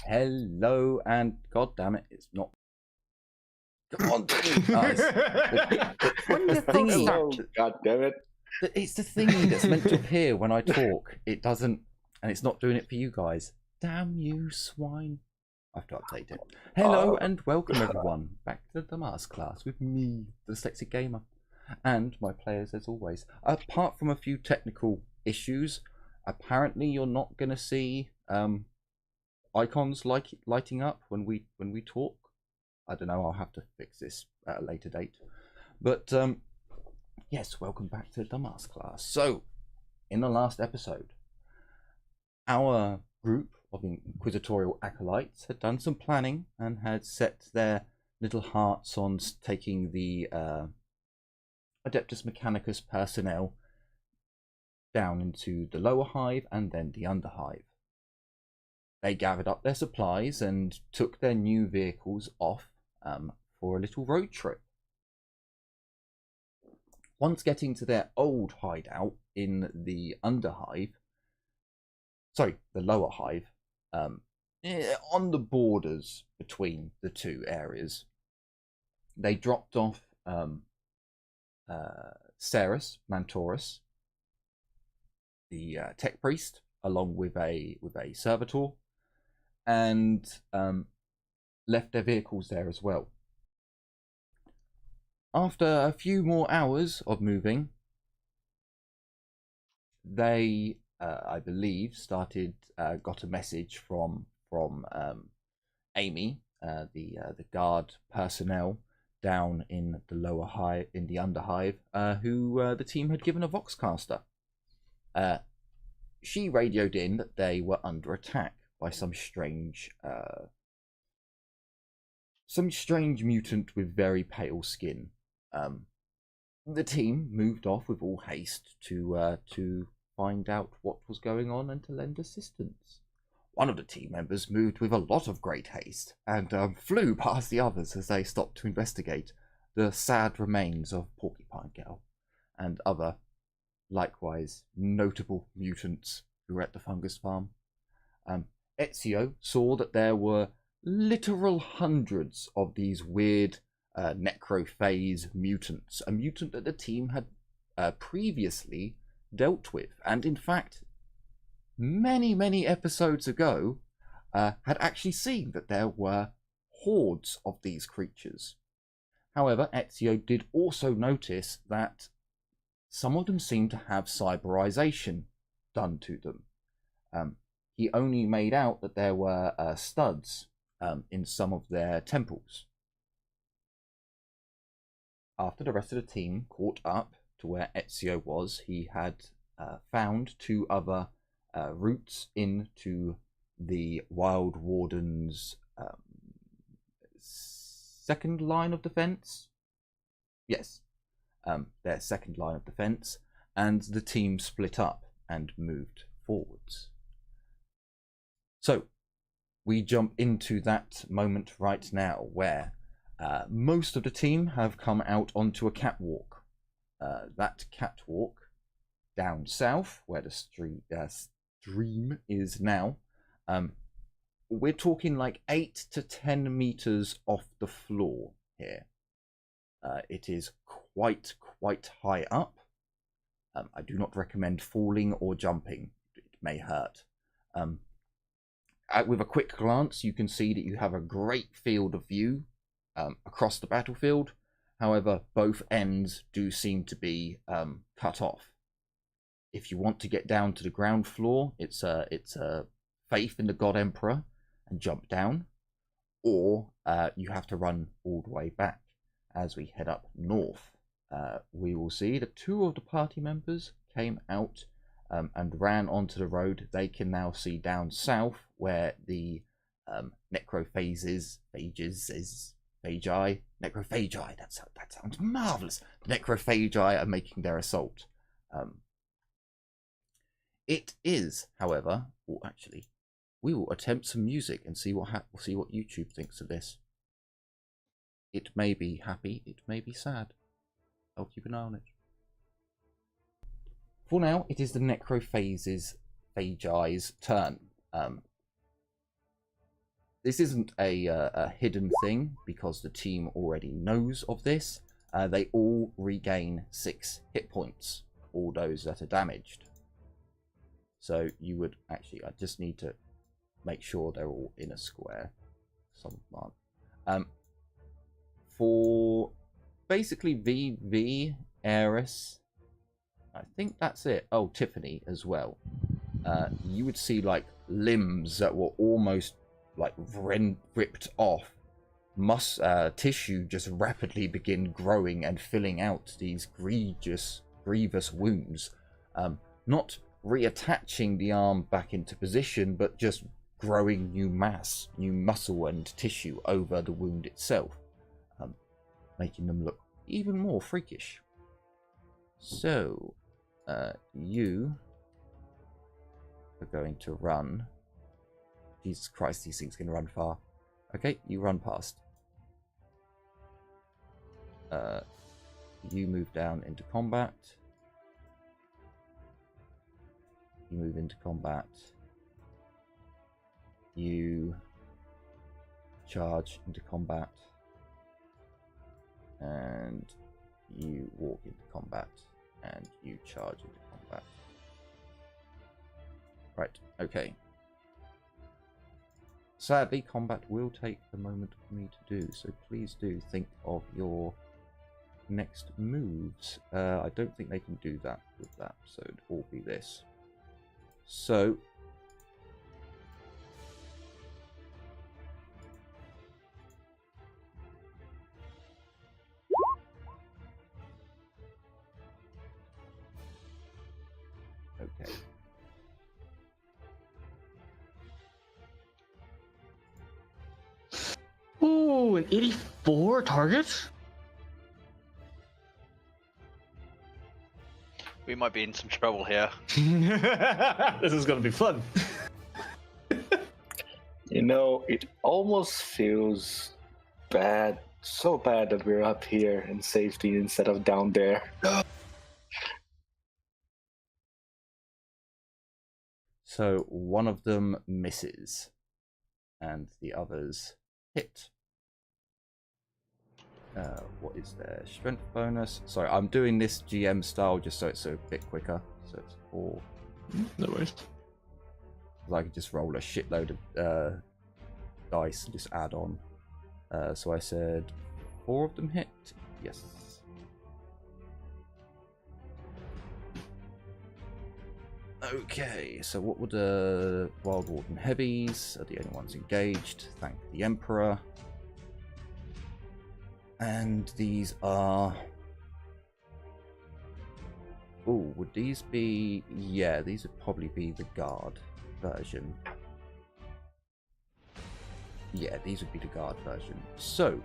Hello, and god damn it, it's not. Come on, guys. The thingy. Hello, god damn it. It's the thingy that's meant to appear when I talk. It doesn't, and it's not doing it for you guys. Damn you, swine. I have to update it. Hello, and welcome everyone back to the masterclass with me, the Dyslexic Gamer, and my players as always. Apart from a few technical issues, apparently you're not going to see icons lighting up when we talk. I don't know. I'll have to fix this at a later date. But yes, welcome back to the masterclass. So, in the last episode, our group of Inquisitorial acolytes had done some planning and had set their little hearts on taking the Adeptus Mechanicus personnel down into the lower hive and then the underhive. They gathered up their supplies and took their new vehicles off for a little road trip. Once getting to their old hideout in the underhive, sorry, the lower hive, on the borders between the two areas, they dropped off Ceres Mantorus, the tech priest, along with a servitor, and left their vehicles there as well. After a few more hours of moving, they, I believe, got a message from Amy, the guard personnel down in the lower hive, in the underhive, who the team had given a voxcaster. She radioed in that they were under attack by some strange mutant with very pale skin. The team moved off with all haste to find out what was going on and to lend assistance. One of the team members moved with a lot of great haste and flew past the others as they stopped to investigate the sad remains of Porcupine Girl and other likewise notable mutants who were at the fungus farm. Ezio saw that there were literal hundreds of these weird Necrophage mutants, a mutant that the team had previously dealt with, and in fact many episodes ago had actually seen that there were hordes of these creatures. However, Ezio did also notice that some of them seemed to have cyberization done to them. He only made out that there were studs in some of their temples. After the rest of the team caught up to where Ezio was, he had found two other routes into the Wild Warden's second line of defense. Yes, their second line of defense, and the team split up and moved forwards. So we jump into that moment right now where most of the team have come out onto a catwalk. That catwalk down south, where the stream is now, we're talking like 8 to 10 meters off the floor here. It is quite high up. I do not recommend falling or jumping. It may hurt. With a quick glance, you can see that you have a great field of view across the battlefield. However, both ends do seem to be cut off. If you want to get down to the ground floor, it's a faith in the God Emperor and jump down, or you have to run all the way back. As we head up north, we will see that two of the party members came out and ran onto the road. They can now see down south where the Necrophagi, that sounds marvellous. The Necrophagi are making their assault. It is, however, well, actually, we will attempt some music and see what YouTube thinks of this. It may be happy, it may be sad. I'll keep an eye on it. For now, it is the Necrophagi's turn. this isn't a hidden thing because the team already knows of this. They all regain 6 hit points, all those that are damaged. So you would actually, I just need to make sure they're all in a square. Some aren't. For basically VV, Heresy, I think that's it. Oh, Tiffany as well. You would see like limbs that were almost like ripped off. Tissue just rapidly begin growing and filling out these grievous wounds. Not reattaching the arm back into position, but just growing new mass, new muscle and tissue over the wound itself, making them look even more freakish. So, you are going to run. Jesus Christ, these things can run far. Okay, you run past. You move down into combat. You move into combat. You charge into combat. And you walk into combat. And you charge into combat. Right, okay. Sadly, combat will take a moment for me to do, so please do think of your next moves. I don't think they can do that with that, so it'd all be this. So, okay. Ooh, an 84 target? We might be in some trouble here. This is gonna be fun. You know, it almost feels bad, so bad that we're up here in safety instead of down there. So one of them misses, and the others hit. What is their strength bonus? Sorry, I'm doing this GM style just so it's a bit quicker. So it's 4. No worries. I could just roll a shitload of dice and just add on. So I said 4 of them hit. Yes. Okay, so what would the Wild Warden Heavies are the only ones engaged? Thank the Emperor. And these are... Oh, would these be... Yeah, these would probably be the Guard version. Yeah, these would be the Guard version. So,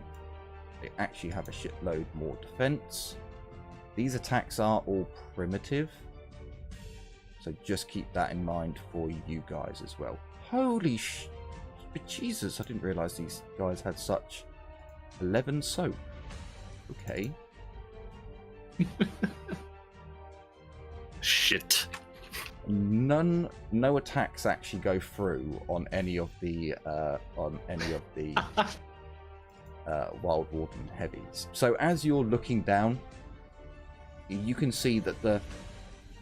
they actually have a shitload more defense. These attacks are all primitive. So just keep that in mind for you guys as well. Holy but Jesus, I didn't realize these guys had such 11 soap. Okay. Shit. No attacks actually go through on any of the Wild Warden Heavies. So as you're looking down, you can see that the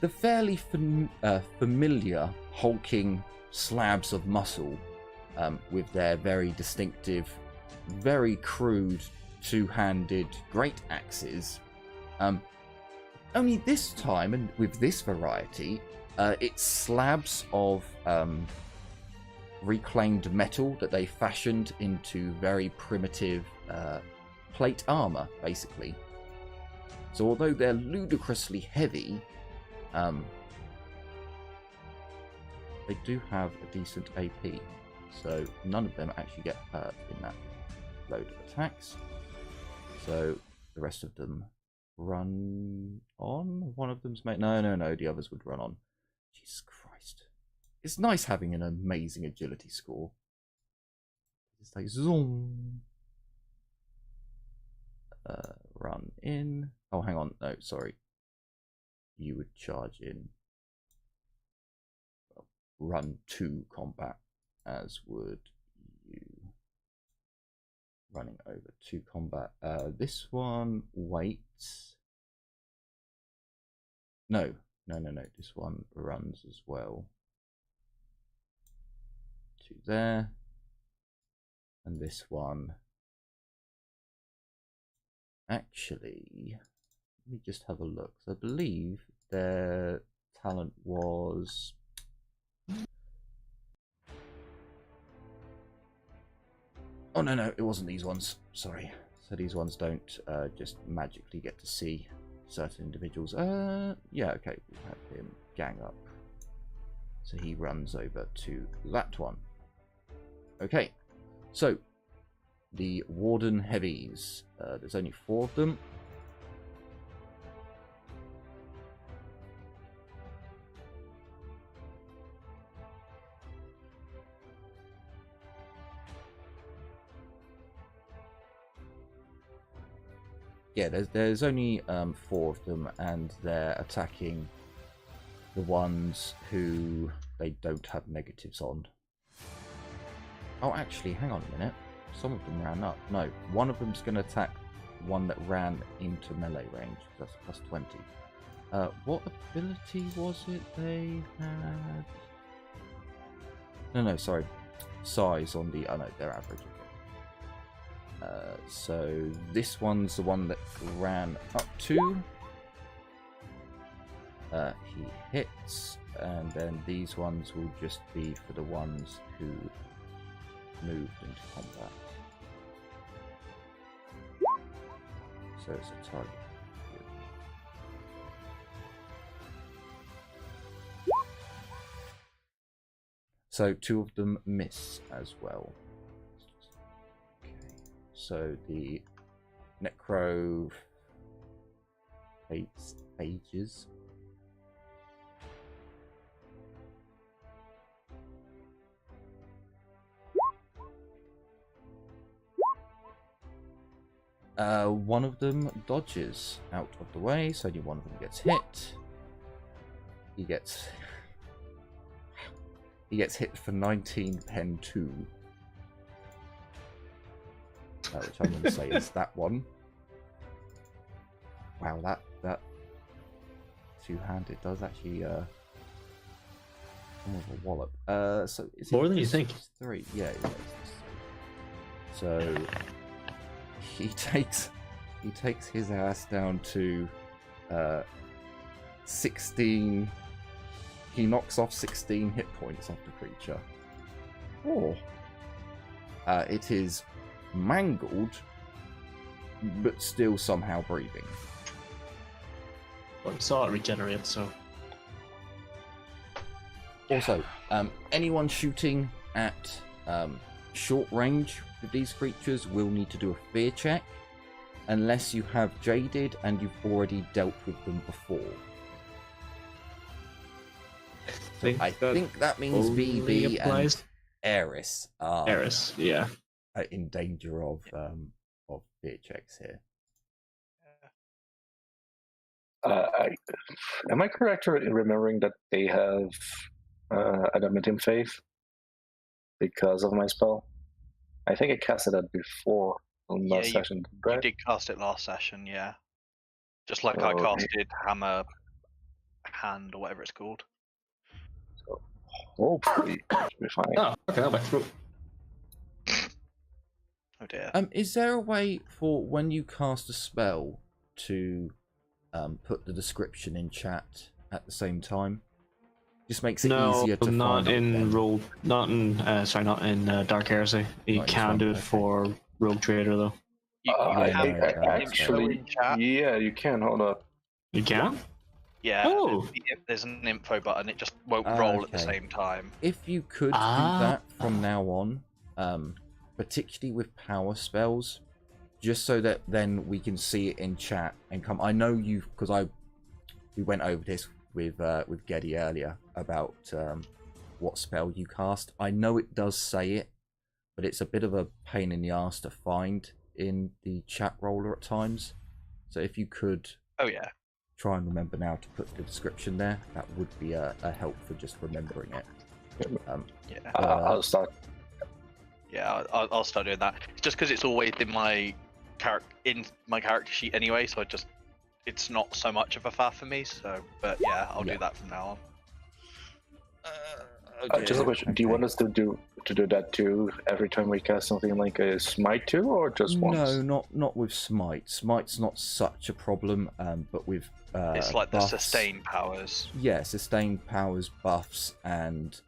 fairly familiar hulking slabs of muscle with their very distinctive, very crude two-handed great axes. Only this time, and with this variety, it's slabs of reclaimed metal that they fashioned into very primitive plate armor, basically. So although they're ludicrously heavy, they do have a decent AP. So none of them actually get hurt in that load of attacks. So the rest of them run on. One of them's made... No, the others would run on. Jesus Christ. It's nice having an amazing agility score. It's like zoom. Run in. Oh, hang on. No, sorry. You would charge in. Run to combat, as would you. running over to combat. This one waits. No. This one runs as well. To there. And this one. Actually, let me just have a look. I believe their talent was. Oh no, it wasn't these ones. Sorry. So these ones don't just magically get to see certain individuals. Yeah, okay. We'll have him gang up. So he runs over to that one. Okay. So the Warden Heavies. There's only 4 of them. Yeah, there's only 4 of them, and they're attacking the ones who they don't have negatives on. Oh, actually, hang on a minute. Some of them ran up. No, one of them's going to attack one that ran into melee range. That's plus 20. What ability was it they had? No, sorry. Size on the... Oh no, they're average. So this one's the one that ran up to. He hits, and then these ones will just be for the ones who moved into combat. So it's a target. So 2 of them miss as well. So the Necrophages. One of them dodges out of the way, so only one of them gets hit. He gets hit for 19 pen 2. Which I'm going to say is that one. Wow, that two-handed does actually come with a wallop. So is More it than you just think. 3? Yeah. So he takes his ass down to 16. He knocks off 16 hit points off the creature. Oh. It is mangled, but still somehow breathing. Well, we saw it regenerate, so. Also, anyone shooting at short range with these creatures will need to do a fear check, unless you have jaded and you've already dealt with them before. I think that means BB and Eris are Eris, yeah. in danger of fear checks here. Am I correct in remembering that they have adamantium faith because of my spell? I think I casted that before on last session. You did cast it last session, yeah. Just like I casted Hammer Hand or whatever it's called. So hopefully should be fine. Oh, okay, I'll back through. Oh dear. Is there a way for when you cast a spell to put the description in chat at the same time? Just makes it easier to not find in roll, not in Dark Heresy. You can do it for Rogue Trader though. Actually, yeah, you can. Hold up. You can? Yeah. Oh. There's an info button. It just won't roll at the same time. If you could do that from now on, particularly with power spells, just so that then we can see it in chat and come. I know you, because we went over this with Geddy earlier about what spell you cast. I know it does say it, but it's a bit of a pain in the ass to find in the chat roller at times. So if you could, try and remember now to put the description there. That would be a help for just remembering it. I'll start. Yeah, I'll start doing that. It's just because it's always in my character sheet anyway, so it's not so much of a faff for me. So, but yeah, I'll do that from now on. Okay. Just a question. Do you want us to do that too every time we cast something like a smite too, or just once? No, not with smite. Smite's not such a problem, but with It's like buffs, the sustain powers. Yeah, sustained powers, buffs, and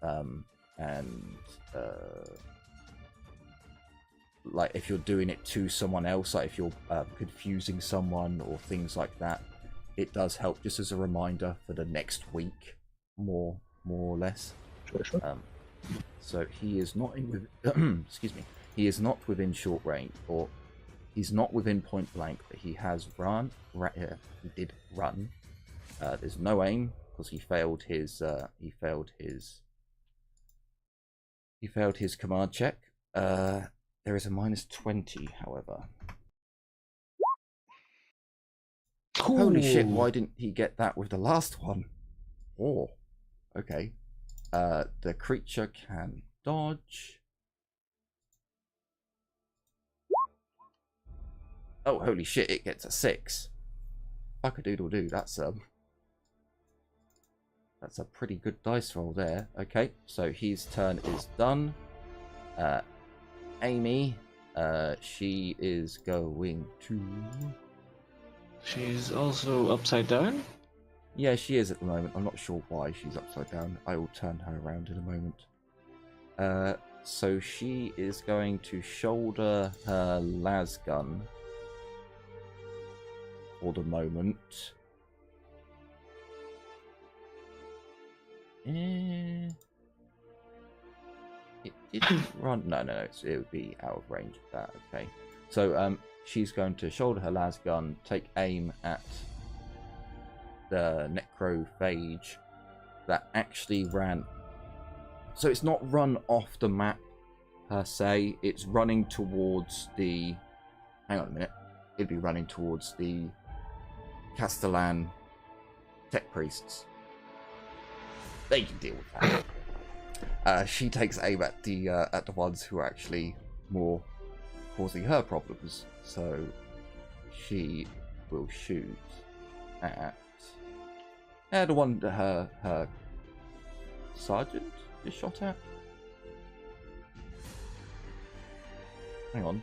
like if you're doing it to someone else, like if you're confusing someone or things like that, it does help. Just as a reminder for the next week, more or less. Sure. So he is not in with excuse me. He is not within short range, or he's not within point blank, but he has run. He did run. There's no aim because he failed his command check. There is a -20, however. Ooh. Holy shit! Why didn't he get that with the last one? Oh, okay. The creature can dodge. Oh, holy shit! It gets a 6. Fuck-a-doodle-doo. That's a pretty good dice roll there. Okay, so his turn is done. Amy, she is going to... She's also upside down? Yeah, she is at the moment. I'm not sure why she's upside down. I will turn her around in a moment. So she is going to shoulder her las gun for the moment. It didn't run. No, it would be out of range of that. Okay, so she's going to shoulder her las gun, take aim at the Necrophage that actually ran. So it's not run off the map per se. It's running towards the. Hang on a minute. It'd be running towards the Castellan tech priests. They can deal with that. She takes aim at the ones who are actually more causing her problems. So she will shoot at the one that her sergeant is shot at. Hang on.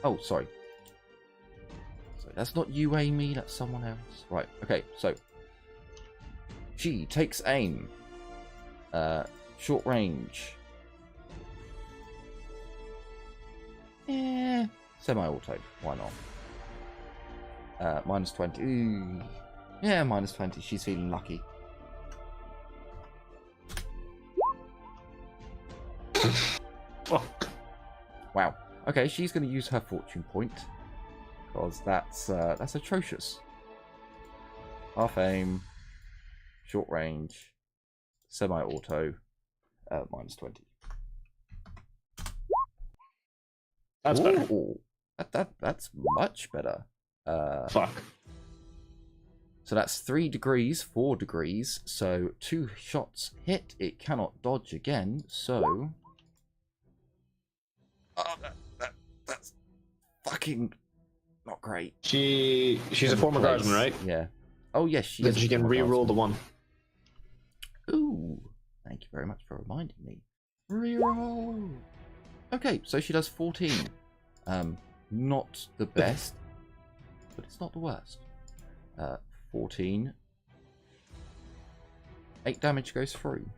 Oh, sorry. So that's not you, Amy. That's someone else. Right. Okay. So she takes aim. Short range. Semi-auto. Why not? -20. Ooh. Yeah, -20. She's feeling lucky. Fuck. Wow. Okay, she's going to use her fortune point because that's atrocious. Half aim, short range, semi-auto, -20. That's better. Ooh, that's much better. Fuck. So that's 3 degrees, 4 degrees. So 2 shots hit. It cannot dodge again. So that's fucking not great. She's a former guardsman, right? Yeah. Oh yes, she Then is. she can re-roll the one. Ooh, thank you very much for reminding me. Reroll. Okay, so she does 14. Not the best, but it's not the worst. 14. 8 damage goes through.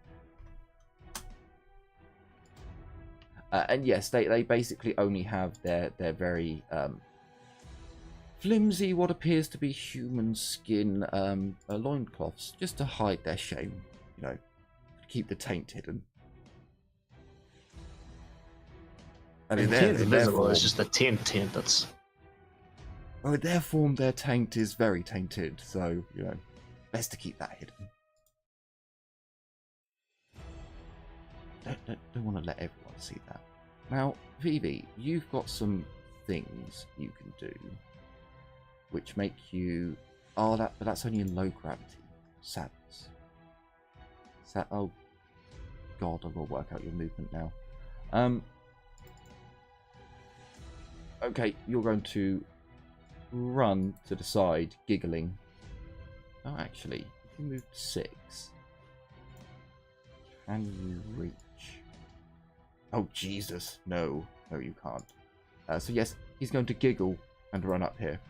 And yes, they basically only have their very flimsy, what appears to be human skin loincloths, just to hide their shame, you know, keep the taint hidden. And in The their, taint in their invisible, form, it's just the taint that's... well, in their form, their taint is very tainted, so, you know, best to keep that hidden. Don't want to let everyone see that. Now, Vivi, you've got some things you can do which make you... Oh, but that's only in low gravity. Sadness. Oh, God, I will work out your movement now. Okay, you're going to run to the side, giggling. Oh, actually, if you move 6, can you reach? Oh, Jesus, no. No, you can't. So yes, he's going to giggle and run up here.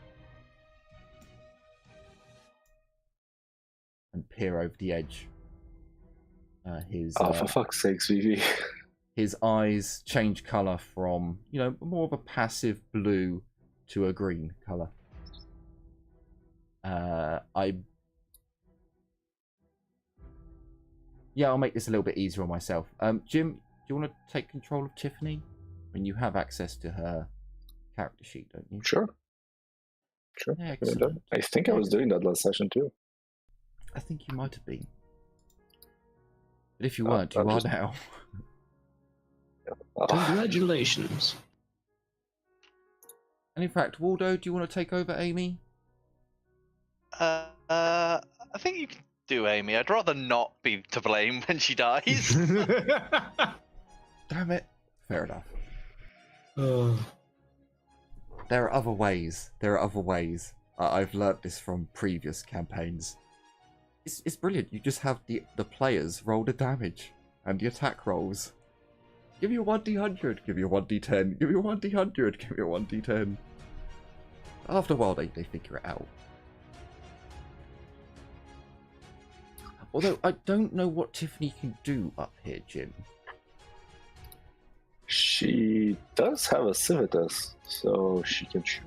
And peer over the edge. For fuck's sakes, Vivi. His eyes change colour from, more of a passive blue to a green colour. I'll make this a little bit easier on myself. Jim, do you want to take control of Tiffany? I mean, you have access to her character sheet, don't you? Sure. Excellent. I think I was doing that last session too. I think you might have been. But if you weren't, you are now. Congratulations. And in fact, Waldo, do you want to take over Amy? I think you can do Amy. I'd rather not be to blame when she dies. Damn it. Fair enough. There are other ways. I've learnt this from previous campaigns. It's brilliant. You just have the players roll the damage and the attack rolls. Give me a 1d100, give me a 1d10, give me a 1d100, give me a 1d10. After a while, they figure it out. Although, I don't know what Tiffany can do up here, Jim. She does have a civitas, so she can shoot.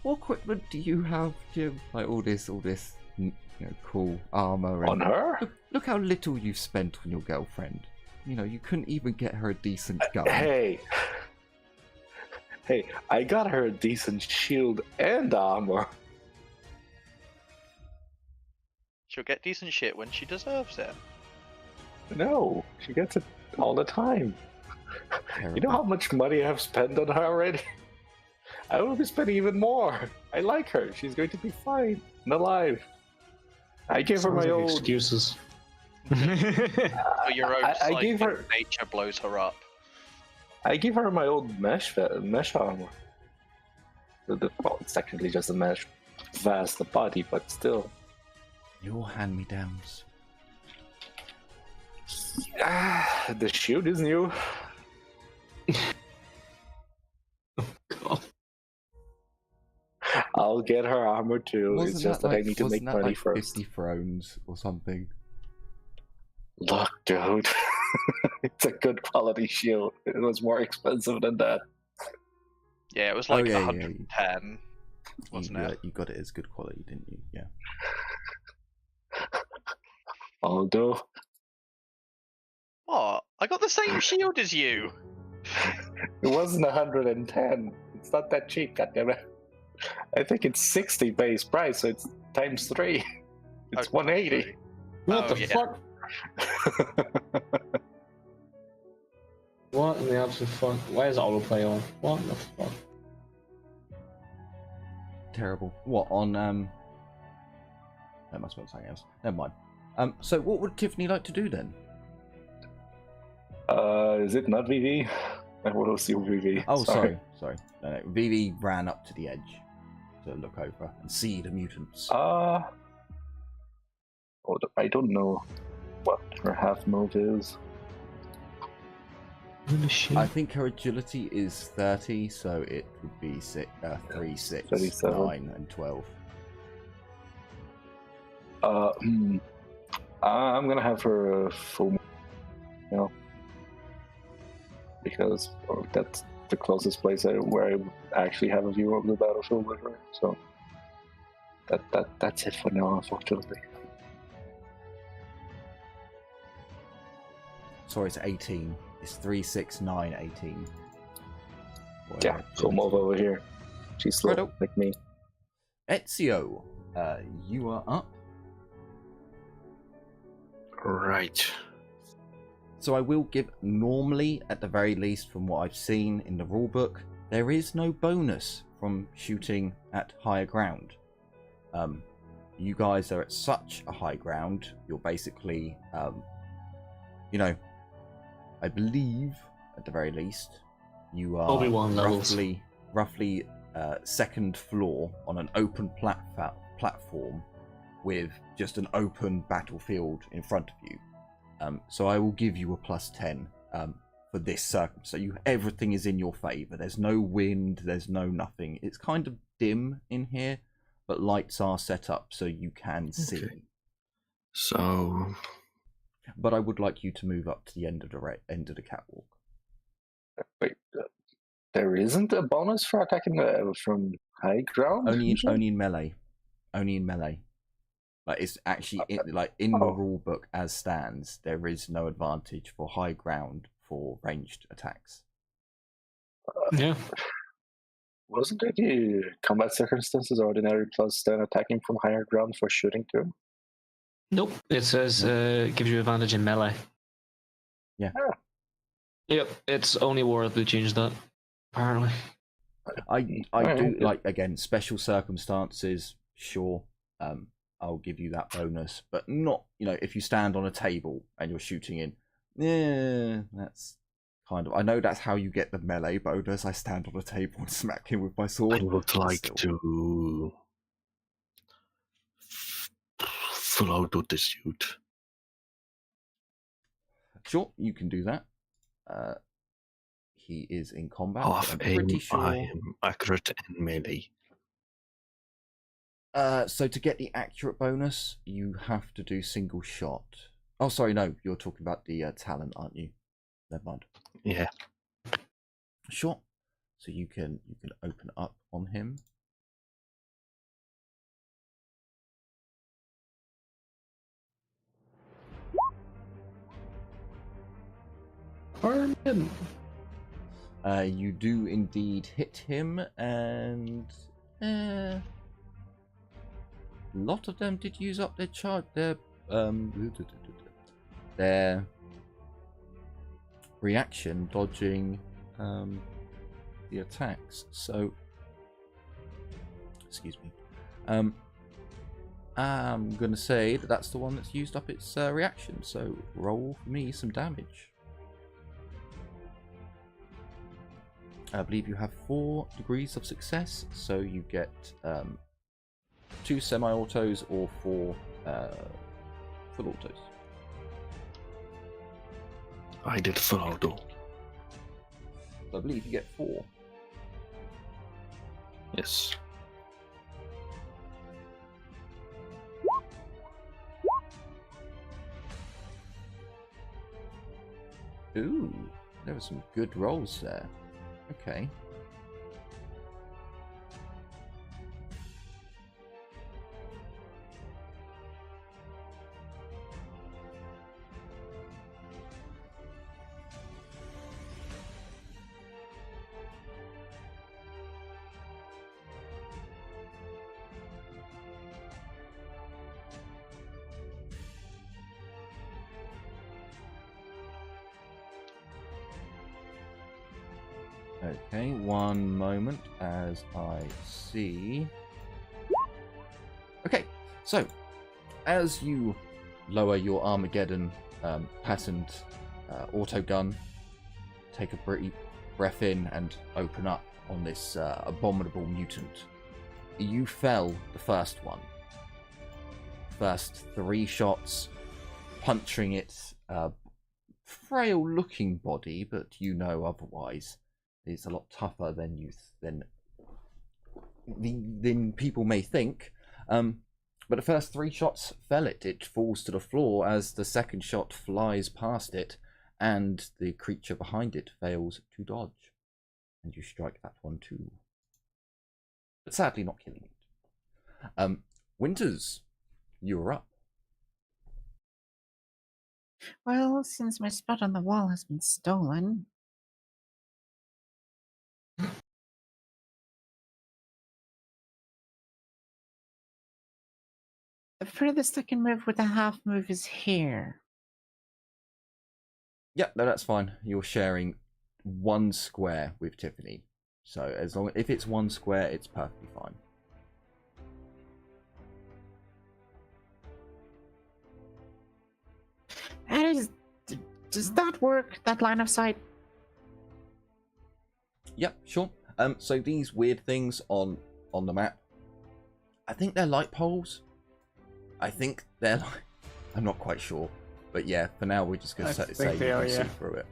What equipment do you have, Jim? Like all this, cool armor. And on her? Look how little you've spent on your girlfriend. You couldn't even get her a decent gun. Hey, I got her a decent shield and armor. She'll get decent shit when she deserves it. No, she gets it all the time. Terrible. You know how much money I've spent on her already? I will be spending even more. I like her. She's going to be fine and alive. I gave her my old excuses. Your own I gave her nature blows her up. I gave her my old mesh armor. Well, it's technically just a mesh vest, the body, but still. Your hand-me-downs. The shield is new. God. I'll get her armor too. Wasn't it's just that I need to make money like first. 50 thrones or something. Look, dude. It's a good quality shield. It was more expensive than that. Yeah, it was like yeah, 110, wasn't it? You got it as good quality, didn't you? Yeah. Although, What? I got the same shield as you. it wasn't 110. It's not that cheap, goddammit. I think it's 60 base price, so it's times 3. It's 180. What the yeah. fuck? What in the absolute fuck? Why is autoplay on? What the fuck? Terrible. What, on, that must have been something else. Never mind. So what would Tiffany like to do then? Is it not VV? I will see VV. Oh, sorry. No, Vivi ran up to the edge to look over and see the mutants. I don't know what her half move is. I think her agility is 30, so it would be 3, 6, 37. 9, and 12. I'm gonna have her full, because that's the closest place where I actually have a view of the battlefield with her. So that's it for now, unfortunately. Sorry, it's 18. It's 3, 6, 9, 18. Yeah, so move over here. She's slow, Righto. like me. Ezio, you are up. Right. So I will give, normally, at the very least, from what I've seen in the rulebook, there is no bonus from shooting at higher ground. You guys are at such a high ground, you're basically, I believe, at the very least, You are Obi-Wan levels. roughly second floor on an open platform with just an open battlefield in front of you. So I will give you a +10 for this circumstance. So everything is in your favour. There's no wind, there's no nothing. It's kind of dim in here, but lights are set up so you can see. Okay. So But I would like you to move up to the end of the catwalk. Wait, there isn't a bonus for attacking from high ground? Only in melee. Only in melee. Like it's actually in the rule book as stands, there is no advantage for high ground for ranged attacks. Yeah. Wasn't it the combat circumstances ordinary +10 attacking from higher ground for shooting too? Nope. It says gives you advantage in melee. Yeah. Yep. It's only Warhammer who changed that. Apparently. I do like, again, special circumstances, sure. I'll give you that bonus, but not, if you stand on a table and you're shooting in, that's kind of, I know that's how you get the melee bonus. I stand on a table and smack him with my sword. I would like to flow to the suit. Sure, you can do that. He is in combat. Half I'm aim, pretty sure. I am accurate and melee. So to get the accurate bonus, you have to do single shot. Oh, sorry, no, you're talking about the talent, aren't you? Never mind. Yeah. Sure. So you can open up on him. Harm him. You do indeed hit him, and a lot of them did use up their their reaction dodging the attacks. So, excuse me. I'm gonna say that's the one that's used up its reaction. So roll for me some damage. I believe you have 4 degrees of success, so you get 2 semi-autos or 4 full autos. I did full auto. I believe you get 4. Yes. Ooh, there were some good rolls there. Okay. Okay, one moment as I see. Okay, so as you lower your Armageddon patterned auto gun, take a breath in and open up on this abominable mutant. You fell the first one. First 3 shots, puncturing its frail looking body, but otherwise. It's a lot tougher than than people may think. But the first 3 shots fell it. It falls to the floor as the second shot flies past it, and the creature behind it fails to dodge. And you strike that one too. But sadly not killing it. Winters, you're up. Well, since my spot on the wall has been stolen, the furthest I can move with a half move is here. Yeah, no, that's fine. You're sharing 1 square with Tiffany. So if it's 1 square, it's perfectly fine. Does that work? That line of sight? Yep, sure. So these weird things on the map, I think they're light poles. I think they're like, I'm not quite sure, but yeah, for now we're just gonna say you can see through it.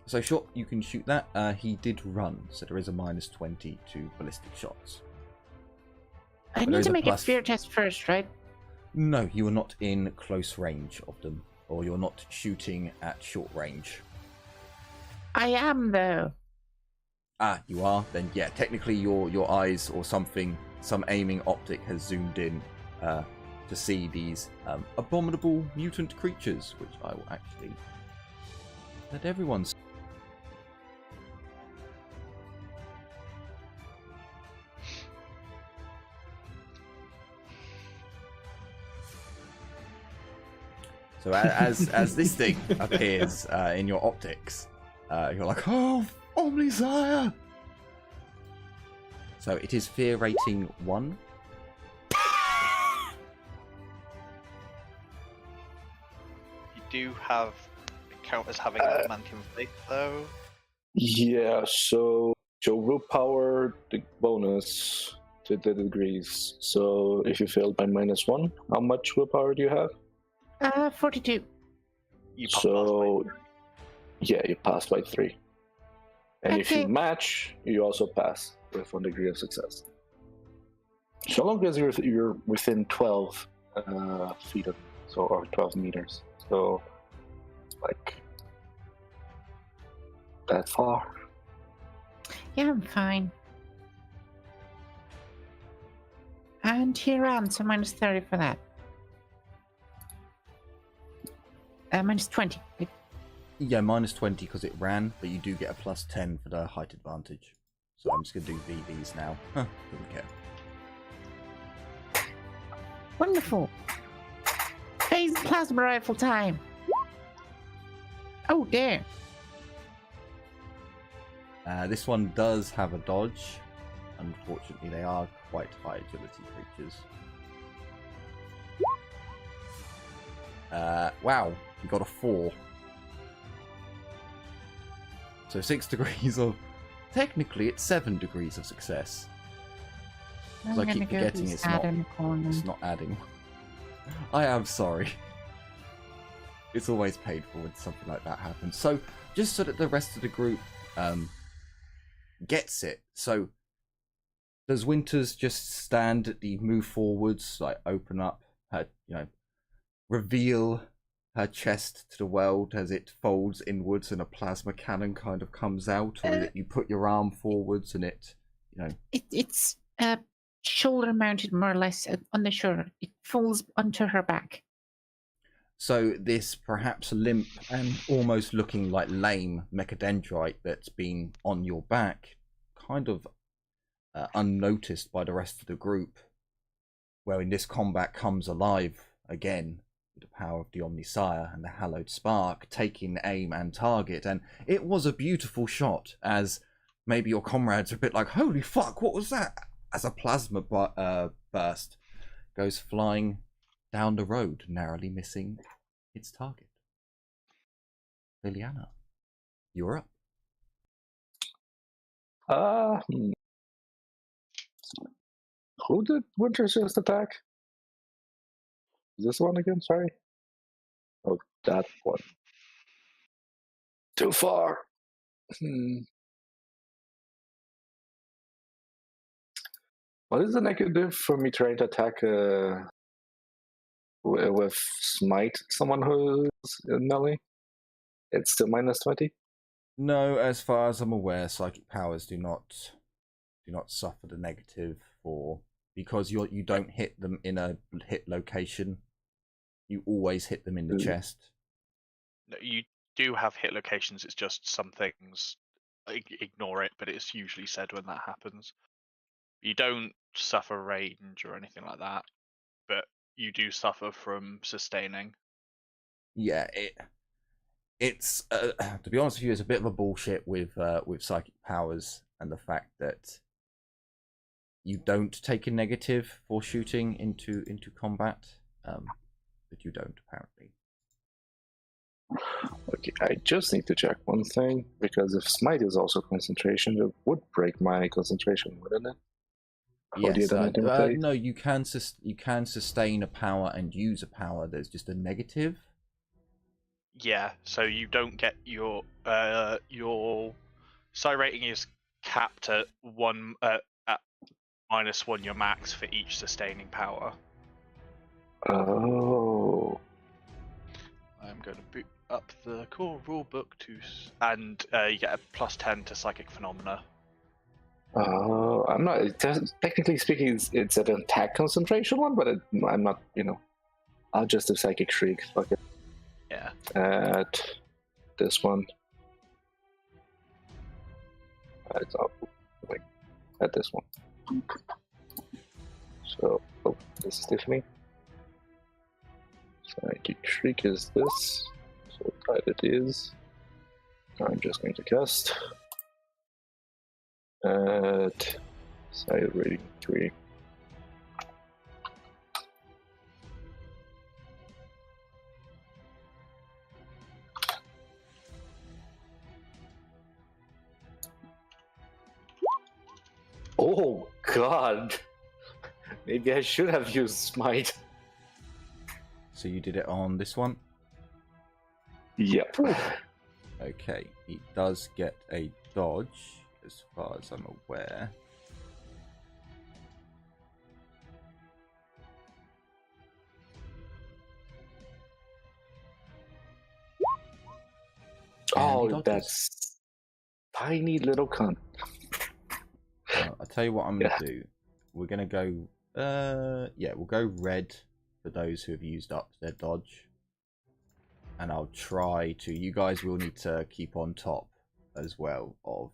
So sure, you can shoot that. He did run, so there is a -20 to ballistic shots. I need to make a fear test first, right? No, you are not in close range of them, or you're not shooting at short range. I am, though. Ah, you are? Then yeah, technically your eyes or something, some aiming optic has zoomed in to see these abominable mutant creatures, which I will actually let everyone see. So as this thing appears in your optics, you're like, oh, Omnisire! So it is fear rating 1. You do have it count as having adamantium faith, though. Yeah, so your willpower, the bonus to the degrees. So if you failed by -1, how much willpower do you have? 42. You So yeah, you passed by 3. And if you Okay. match, you also pass with 1 degree of success. So long as you're within 12 feet of, so or 12 meters. So like that far. Yeah, I'm fine. And he ran, so -30 for that. -20. Yeah, -20 because it ran, but you do get a +10 for the height advantage. So I'm just going to do VBs now. Huh, don't care. Wonderful. Phase plasma rifle time. Oh, dear. This one does have a dodge. Unfortunately, they are quite high agility creatures. Wow, you got a 4. So 6 degrees of... Technically, it's 7 degrees of success. I'm I gonna keep go forgetting be it's sad not- in the corner. It's not adding. I am sorry. It's always painful when something like that happens. So, just so that the rest of the group gets it. So, does Winters just stand at the move forwards, like open up her, reveal her chest to the world as it folds inwards and a plasma cannon kind of comes out, or that you put your arm forwards and it, It's shoulder mounted, more or less, on the shoulder. It falls onto her back. So this perhaps limp and almost looking like lame mechadendrite that's been on your back, kind of unnoticed by the rest of the group, where in this combat comes alive again with the power of the Omnisire and the hallowed spark, taking aim and target. And it was a beautiful shot, as maybe your comrades are a bit like, holy fuck, what was that? As a plasma burst goes flying down the road, narrowly missing its target. Liliana, you're up. Who did Winters just attack? This one again? Sorry. Oh, that one. Too far. What is the negative for me trying to attack with smite someone who's in melee? It's still -20. No, as far as I'm aware, psychic powers do not suffer the negative because you don't hit them in a hit location. You always hit them in the chest. No, you do have hit locations. It's just some things ignore it, but it's usually said when that happens. You don't suffer range or anything like that, but you do suffer from sustaining. Yeah, it's to be honest with you, it's a bit of a bullshit with psychic powers and the fact that you don't take a negative for shooting into combat, but you don't apparently. Okay, I just need to check one thing, because if Smite is also concentration, it would break my concentration, wouldn't it? How do you Yes, identify? no, you can sustain a power and use a power. There's just a negative. Yeah, so you don't get your psi rating is capped at one at -1 your max for each sustaining power. Oh. I'm going to boot up the core rulebook and you get a +10 to psychic phenomena. Oh, I'm not. Technically speaking, it's an attack concentration one, but I'm not. I'll just do psychic shriek. Fuck it. Yeah. At this one. At this one. So, this is Tiffany. Psychic shriek is this. So that it is. I'm just going to cast. At side rating 3. Oh god! Maybe I should have used Smite. So you did it on this one? Yep. Okay, he does get a dodge, as far as I'm aware. Oh, that's tiny little cunt. I'll tell you what I'm going to do. We're going to go... we'll go red for those who have used up their dodge. And I'll try to... You guys will need to keep on top as well of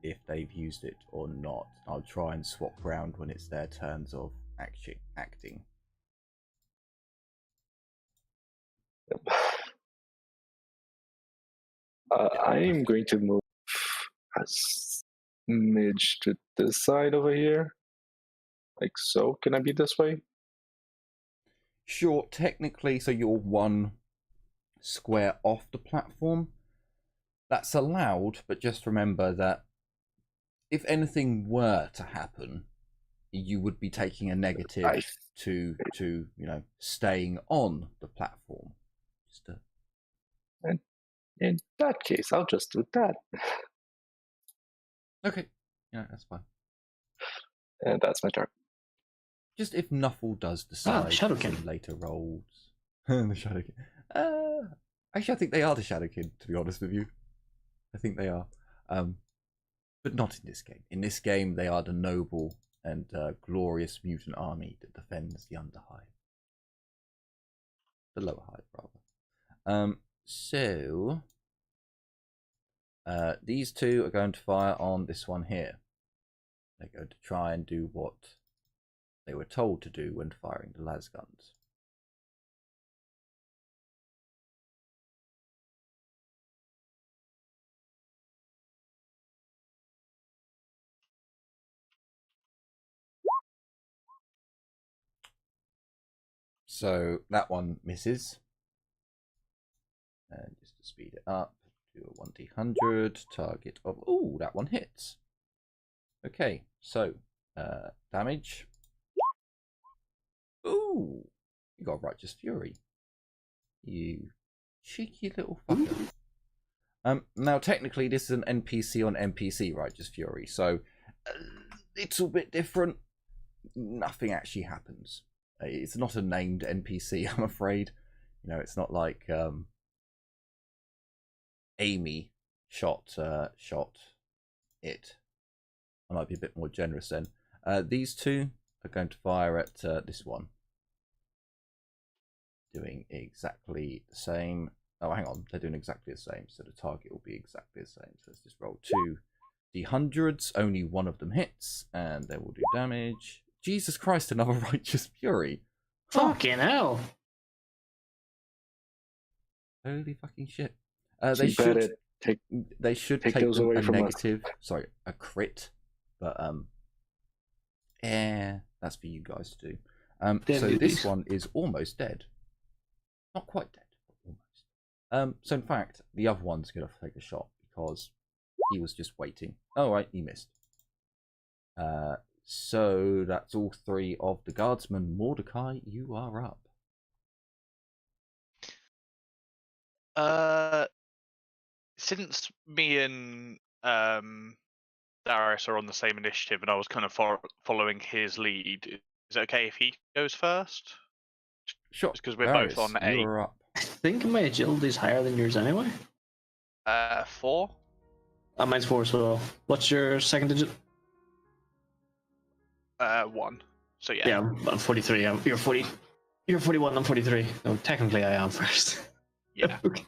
if they've used it or not. I'll try and swap round when it's their turns of acting. I'm going to move a smidge to this side over here. Like so. Can I be this way? Sure, technically, so you're one square off the platform. That's allowed, but just remember that if anything were to happen, you would be taking a negative to staying on the platform. In that case, I'll just do that. Okay. Yeah, that's fine. And that's my turn. Just if Nuffle does decide Shadowkin. later rolls. The Shadowkin. Actually, I think they are the Shadowkin, to be honest with you. I think they are. But not in this game. In this game, they are the noble and glorious mutant army that defends the Underhive. The Lower Hive, rather. So these two are going to fire on this one here. They're going to try and do what they were told to do when firing the las guns. So that one misses. And just to speed it up, do a 1d100, target of... Oh, that one hits. Okay, so damage. Ooh, you got Righteous Fury. You cheeky little fucker. Now, technically, this is an NPC on NPC Righteous Fury, so a little bit different. Nothing actually happens. It's not a named NPC, I'm afraid. It's not like Amy shot it. I might be a bit more generous then. These two are going to fire at this one. Doing exactly the same. Oh, hang on. They're doing exactly the same, so the target will be exactly the same. So let's just roll 2d100s. Only one of them hits, and they will do damage. Jesus Christ, another Righteous Fury. Fucking hell. Holy fucking shit. They should take those away from negative. Sorry, a crit. But that's for you guys to do. So this one is almost dead. Not quite dead, but almost. So in fact, the other one's going to take a shot because he was just waiting. Oh, right, he missed. So that's all 3 of the guardsmen. Mordecai, you are up. Since me and Darius are on the same initiative, and I was kind of following his lead, is it okay if he goes first? Sure. Because we're Darius, both on you 8. are up. I think my agility is higher than yours anyway. 4. Mine's 4 as well. What's your second digit? 1. So yeah. Yeah, I'm 43. You're 40. You're 41. I'm 43. No, technically I am first. Yeah. Okay.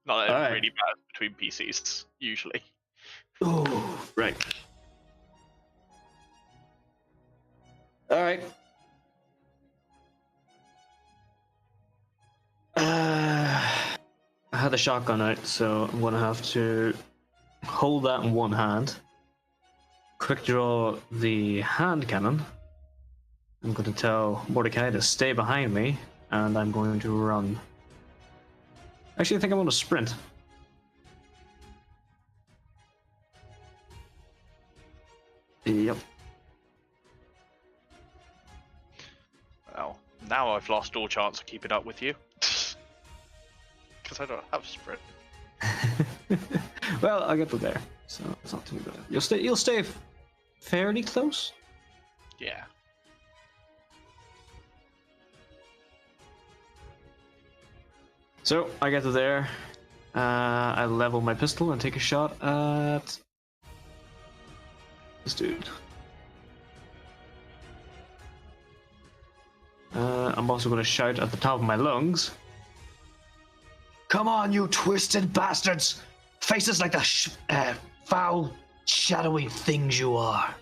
Not that All it right. really matters between PCs usually. Oh, right. All right. I had the shotgun out, so I'm gonna have to hold that in one hand. Quick draw the hand cannon. I'm going to tell Mordecai to stay behind me, and I'm going to run. Actually, I think I'm going to sprint. Yep. Well, now I've lost all chance of keeping up with you. Because I don't have sprint. Well, I'll get to there, so it's not too bad. You'll stay fairly close. Yeah. So I get to there. I level my pistol and take a shot at this dude. I'm also going to shout at the top of my lungs. Come on, you twisted bastards! Face us like the foul, shadowy things you are.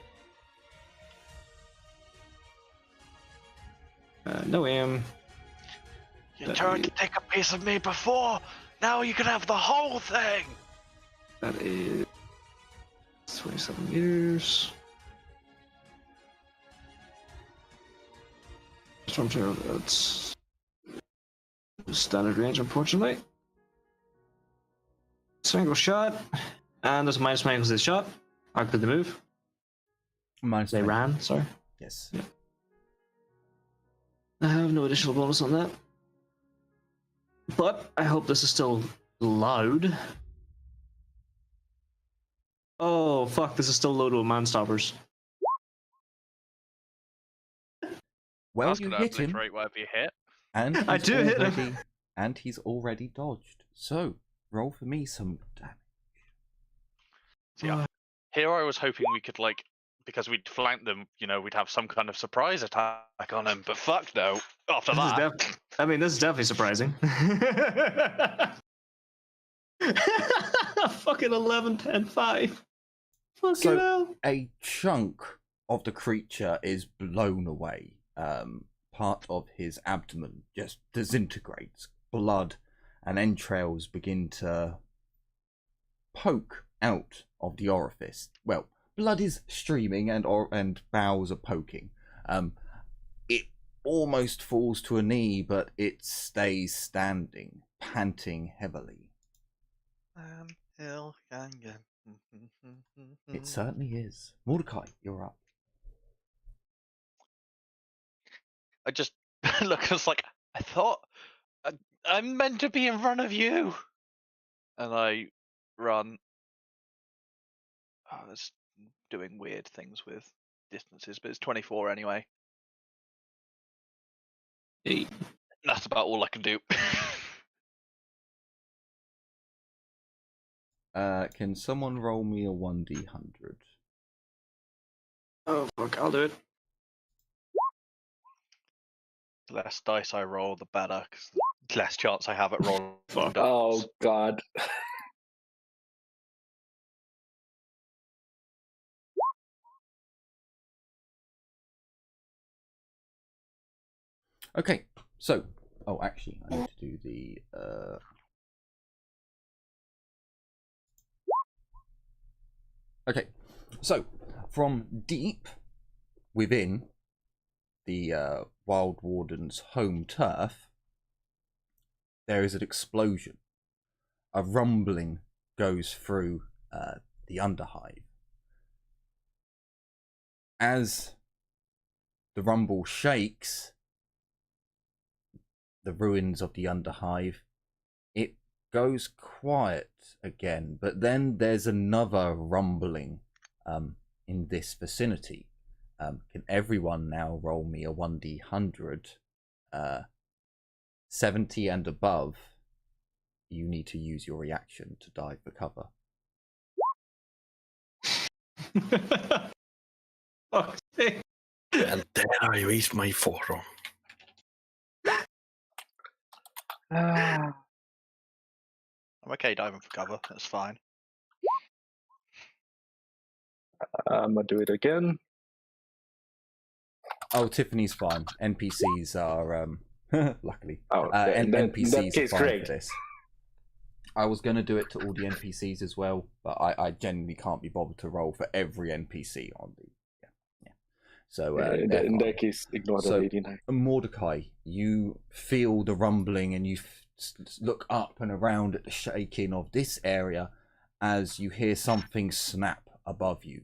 No aim. You tried to take a piece of me before. Now you can have the whole thing. That is 27 meters. Stormtrooper, that's standard range, unfortunately. Single shot, and there's a minus because this shot. I could the move. Minus They 20. ran, sorry. Yes. Yeah. I have no additional bonus on that. But I hope this is still loud. Oh, fuck, this is still loaded with man-stoppers. Well, That's you gonna hit him, obliterate whatever you hit. and I he's do hit him. already, and he's already dodged. So, roll for me some damage. So, yeah. Here I was hoping we could, like, because we'd flanked them, you know, we'd have some kind of surprise attack on them, but fuck no. After This is that. this is definitely surprising. Fucking 11, 10, 5. Fucking So, hell. a chunk of the creature is blown away. Part of his abdomen just disintegrates. Blood and entrails begin to poke out of the orifice. Well, blood is streaming and bowels are poking. It almost falls to a knee, but it stays standing, panting heavily. It certainly is. Mordecai, you're up. I just look, I was like, I thought I'm meant to be in front of you. And I run. Oh, it's doing weird things with distances, but it's 24 anyway. 8. That's about all I can do. Can someone roll me a 1d100? Oh, fuck, I'll do it. The less dice I roll, the better, because the less chance I have at rolling. Fuck. Oh God. Okay, so... Oh, actually, I need to do the... Okay, so, from deep within the Wild Warden's home turf, there is an explosion. A rumbling goes through the underhive. As the rumble shakes the ruins of the underhive, it goes quiet again, but then there's another rumbling in this vicinity. Can everyone now roll me a 1d100? 70 and above, you need to use your reaction to dive for cover. Okay. And there I raised my forearm. Ah, I'm okay diving for cover. That's fine. I'm gonna do it again. Oh, Tiffany's fine. NPCs are luckily. Oh, in that NPCs case, are fine great. for this. I was going to do it to all the NPCs as well, but I genuinely can't be bothered to roll for every NPC on the. Yeah. So in that case, ignore the So, lady knight. Mordecai, you feel the rumbling and you look up and around at the shaking of this area as you hear something snap above you.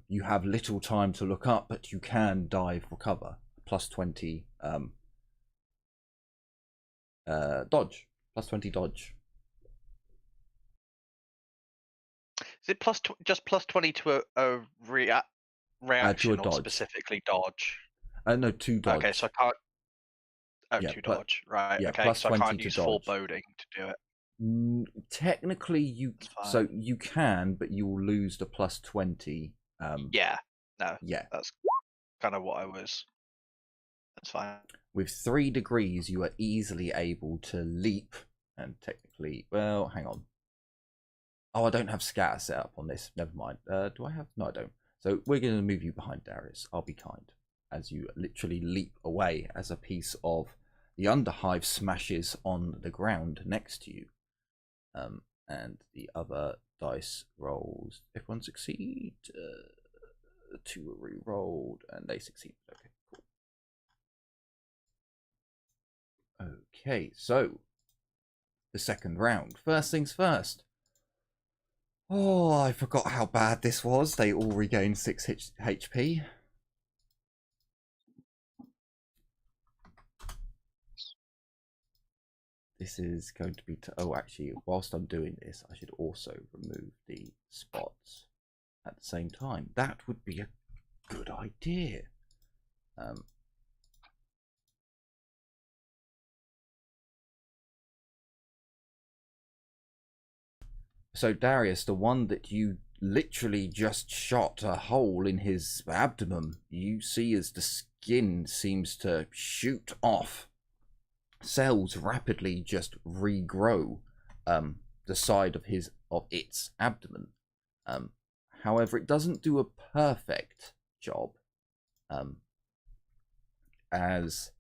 You have little time to look up, but you can dive for cover. Plus 20 dodge. Plus 20 dodge. Is it just plus 20 to a reaction or dodge. specifically dodge? No, 2 dodge. Okay, so I can't. Oh, Yeah, 2 dodge. Right. yeah, Okay, plus so I 20 can't to use full dodge. boding to do it. Technically, you That's fine. so you can, but you will lose the plus 20. Yeah. No. Yeah. That's kind of what I was. That's fine. With 3 degrees, you are easily able to leap, and technically, well, hang on. Oh, I don't have scatter set up on this. Never mind. Do I have? No, I don't. So we're going to move you behind Darius. I'll be kind. As you literally leap away as a piece of the underhive smashes on the ground next to you. And the other dice rolls. If one succeed, 2 are re-rolled, and they succeed. Okay, cool. Okay, so the second round. First things first. Oh, I forgot how bad this was. They all regained 6 HP. This is going to be... oh, actually, whilst I'm doing this, I should also remove the spots at the same time. That would be a good idea. So Darius, the one that you literally just shot a hole in his abdomen, you see as the skin seems to shoot off. Cells rapidly just regrow the side of its abdomen. However, it doesn't do a perfect job, as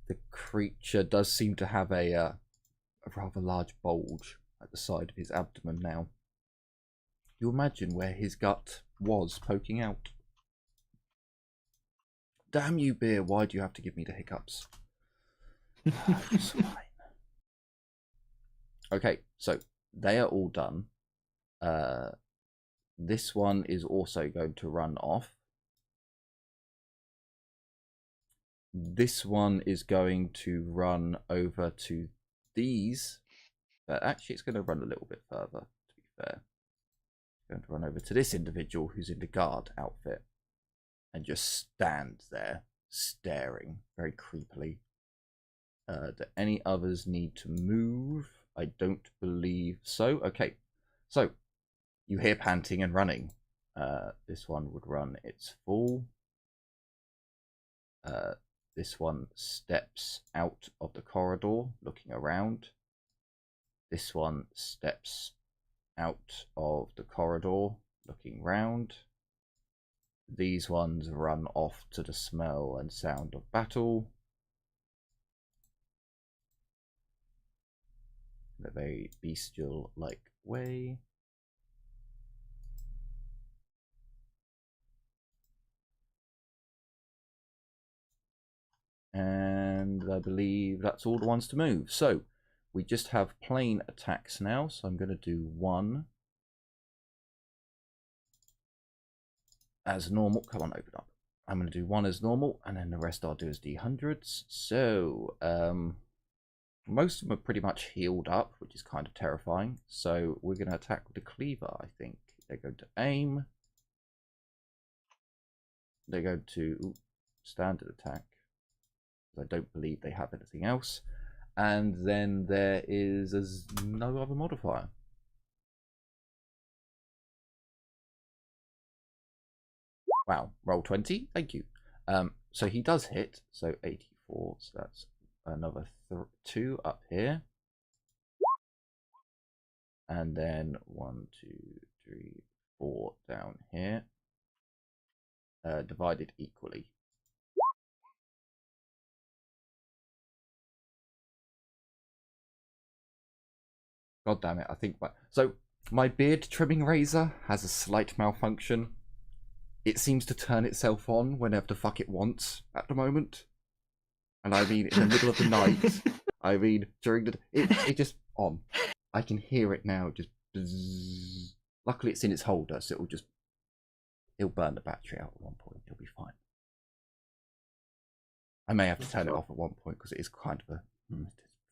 the creature does seem to have a rather large bulge at the side of his abdomen now. You imagine where his gut was poking out. Damn you, beer, why do you have to give me the hiccups? It's fine. Okay, so they are all done. This one is also going to run off. This one is going to run over to these. But actually, it's going to run a little bit further, to be fair. It's going to run over to this individual who's in the guard outfit. And just stand there, staring very creepily. Do any others need to move? I don't believe so. Okay, so you hear panting and running. This one would run its full. This one steps out of the corridor, looking around. This one steps out of the corridor, looking round. These ones run off to the smell and sound of battle. In a very bestial-like way. And And I believe that's all the ones to move. So we just have plain attacks now. So I'm going to do 1 as normal. Come on, open up. I'm going to do 1 as normal, and then the rest I'll do as D100s. So most of them are pretty much healed up, which is kind of terrifying. So we're going to attack with the cleaver, I think. They go to aim. They go to standard attack. I don't believe they have anything else. And then there is no other modifier. Wow, roll 20, thank you. So he does hit, so 84, so that's another 2 up here. And then 1, 2, 3, 4 down here. Divided equally. God damn it, I think my beard trimming razor has a slight malfunction. It seems to turn itself on whenever the fuck it wants at the moment. And I mean, in the middle of the night, I mean, during the... It just on. I can hear it now, just... Bzzz. Luckily it's in its holder, so it'll burn the battery out at one point. It'll be fine. I may have to turn it off at one point, because it is kind of it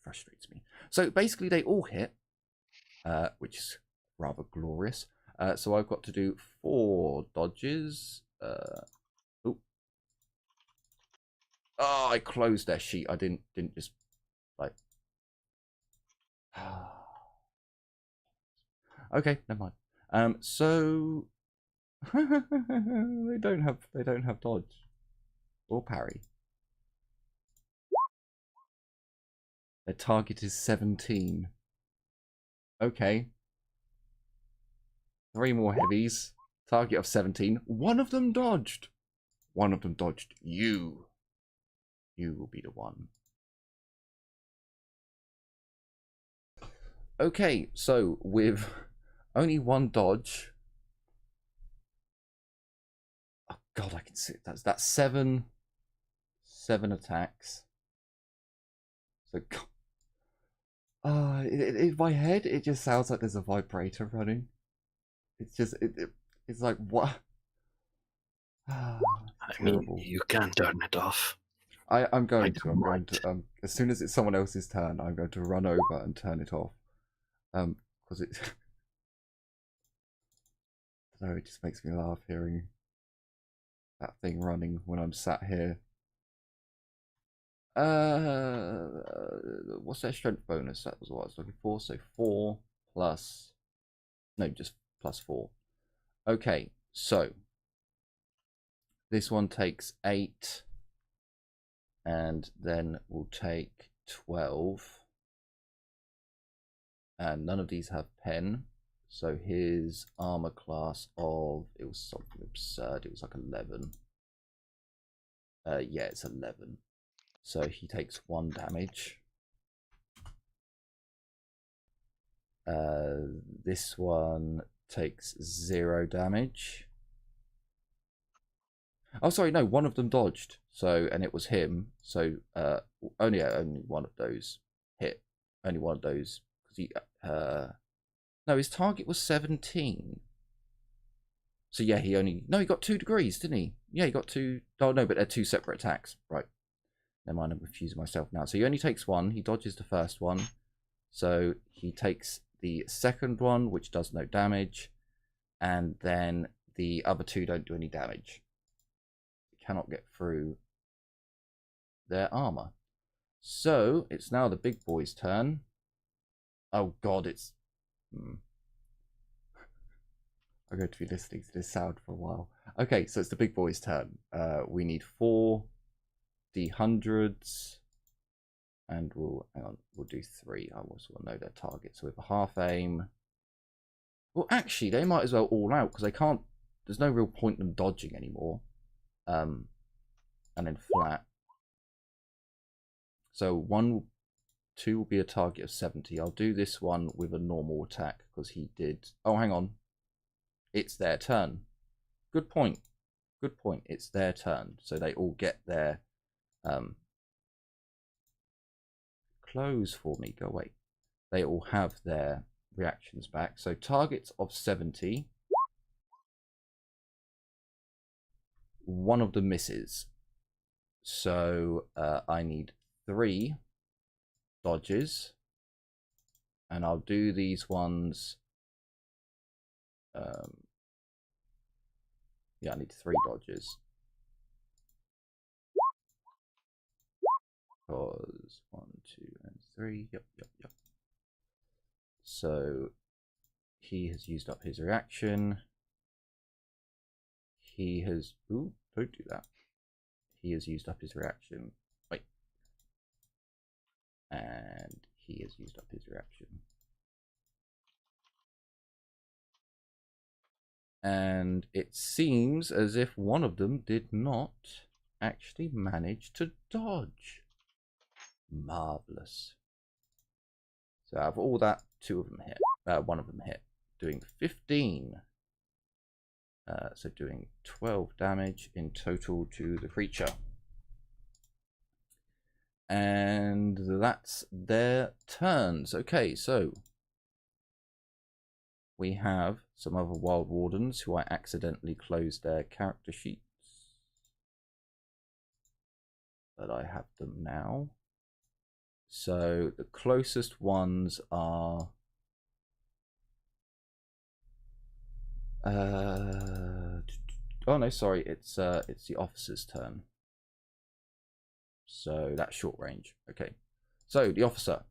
frustrates me. So basically they all hit, which is rather glorious. So I've got to do 4 dodges. Oh, I closed their sheet. I didn't just like. Okay, never mind. So they don't have dodge or parry. Their target is 17. Okay. 3 more heavies. Target of 17. One of them dodged. One of them dodged. You will be the one. Okay, so with only 1 dodge. Oh god, I can see it. That's 7 attacks. So in my head it just sounds like there's a vibrator running. It's just it's like what? I mean, you can turn it off. I'm going to as soon as it's someone else's turn, I'm going to run over and turn it off. Because it no, it just makes me laugh hearing that thing running when I'm sat here. What's their strength bonus? That was what I was looking for. So 4 plus, no, just plus 4. Okay, so this one takes 8, and then we'll take 12. And none of these have pen. So his armor class of, it was something absurd. It was like 11. Yeah, it's 11. So he takes 1 damage. This one takes 0 damage. Oh, sorry, no, 1 of them dodged. So, and it was him. So, only one of those hit. Only one of those, because he, no, his target was 17. So yeah, he got 2 degrees, didn't he? Yeah, he got 2. Oh no, but they're 2 separate attacks. Right. Never mind, I'm confusing myself now. So he only takes 1. He dodges the first one. So he takes the second one, which does no damage. And then the other 2 don't do any damage. He cannot get through their armor. So it's now the big boy's turn. Oh god, it's... I'm going to be listening to this sound for a while. Okay, so it's the big boy's turn. We need 4 D100s, and we'll do 3. I also want to know their target. So with a half aim, well, actually, they might as well all out because they can't. There's no real point in them dodging anymore. And then flat. So 2 will be a target of 70. I'll do this one with a normal attack because he did. Oh, hang on. It's their turn. Good point. Good point. It's their turn. So they all get their close for me. Go away. They all have their reactions back. So targets of 70. One of them misses. So I need 3 dodges. And I'll do these ones. Yeah, I need 3 dodges. Because 1, 2, and 3. Yep. So he has used up his reaction. He has... Ooh, don't do that. He has used up his reaction. Wait. And he has used up his reaction. And it seems as if one of them did not actually manage to dodge. Marvelous. So out of all that, 2 of them hit. One of them hit, doing 15. So doing 12 damage in total to the creature. And that's their turns. Okay, so we have some other Wild Wardens who I accidentally closed their character sheets. But I have them now. So the closest ones are... oh no, sorry, it's the officer's turn. So that's short range. Okay. So the officer.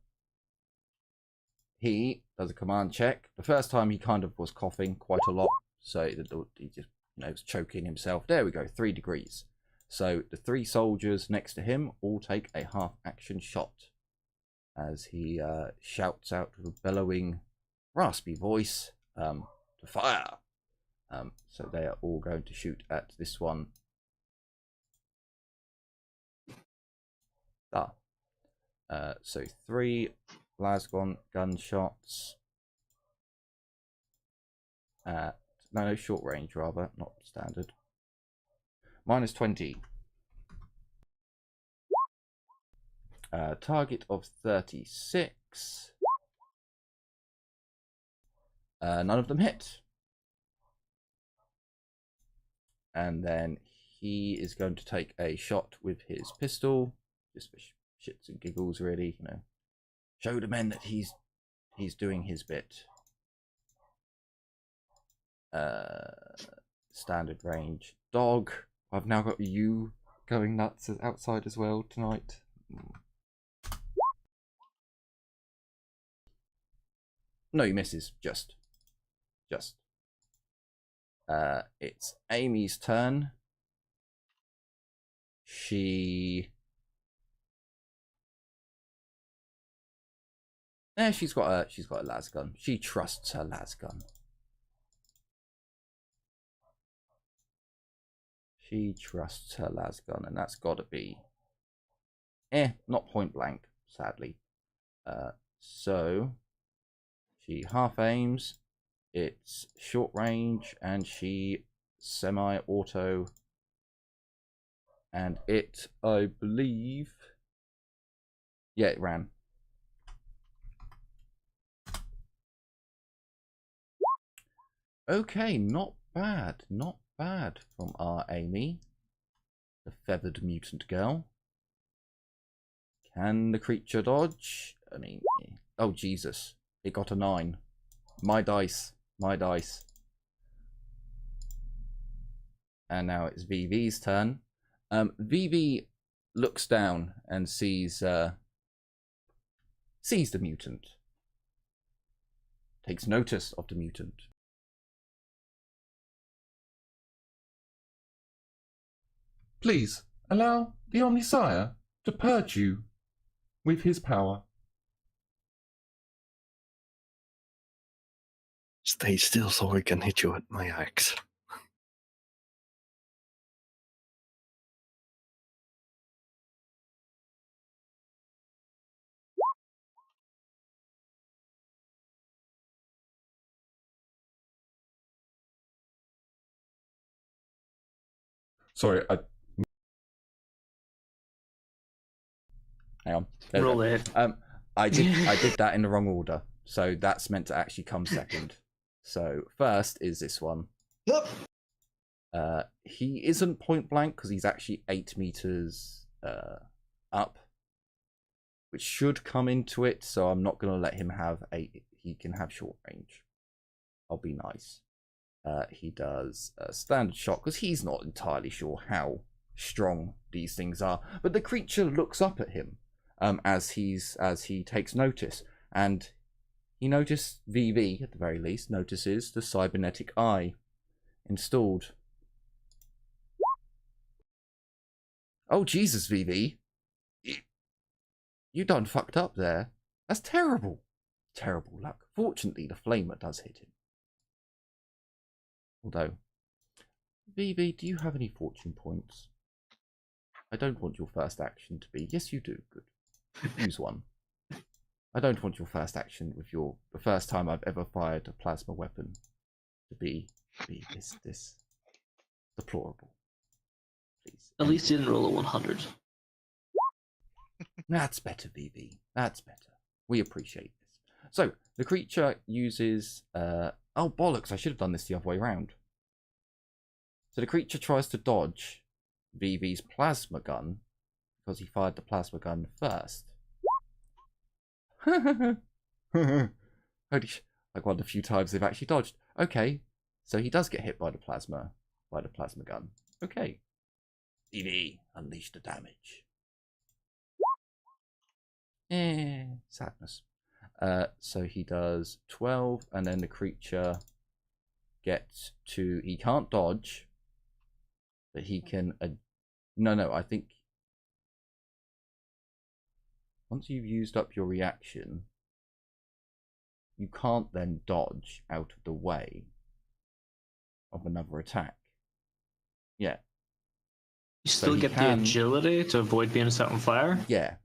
He does a command check. The first time he kind of was coughing quite a lot. So he just was choking himself. There we go, 3 degrees. So the 3 soldiers next to him all take a half action shot. As he shouts out with a bellowing, raspy voice, to fire. So they are all going to shoot at this one. So 3 Lasgon gunshots. No, short range rather, not standard. Minus 20. Target of 36. None of them hit. And then he is going to take a shot with his pistol, just for shits and giggles, really. Show the men that he's doing his bit. Standard range. Dog. I've now got you going nuts outside as well tonight. No, he misses. Just. It's Amy's turn. She's got a las gun. She trusts her las gun. She trusts her las gun, and that's got to be not point blank, sadly. So she half aims. It's short range, and she semi-auto. And it, I believe... Yeah, it ran. Okay, not bad. Not bad from our Amy. The feathered mutant girl. Can the creature dodge? I mean... Oh, Jesus. It got a 9. My dice. My dice. And now it's VV's turn. VV looks down and sees the mutant. Takes notice of the mutant. Please allow the Omnisire to purge you with his power. Stay still so I can hit you with my axe. Sorry, Hang on. Roll it. I did that in the wrong order. So that's meant to actually come second. So first is this one. Yep. He isn't point blank because he's actually 8 meters up, which should come into it. So I'm not going to let him have he can have short range. I'll be nice. He does a standard shot because he's not entirely sure how strong these things are. But the creature looks up at him as he takes notice, and he noticed VV at the very least notices the cybernetic eye installed. Oh Jesus, VV, you done fucked up there. That's terrible. Terrible luck. Fortunately, the flamer does hit him. Although, VV, do you have any fortune points? I don't want your first action to be... Yes, you do. Good. Use one. I don't want your first action with the first time I've ever fired a plasma weapon to be this deplorable. Please. At least you didn't roll a 100. That's better, VV. That's better. We appreciate this. So, the creature uses... oh, bollocks. I should have done this the other way around. So the creature tries to dodge VV's plasma gun because he fired the plasma gun first. Like one of the few times they've actually dodged. Okay, so he does get hit by the plasma gun. Okay. VV, unleash the damage. Sadness. So he does 12, and then the creature gets to... He can't dodge, but he can... No, I think... Once you've used up your reaction, you can't then dodge out of the way of another attack. Yeah. You still get the agility to avoid being set on fire? Yeah,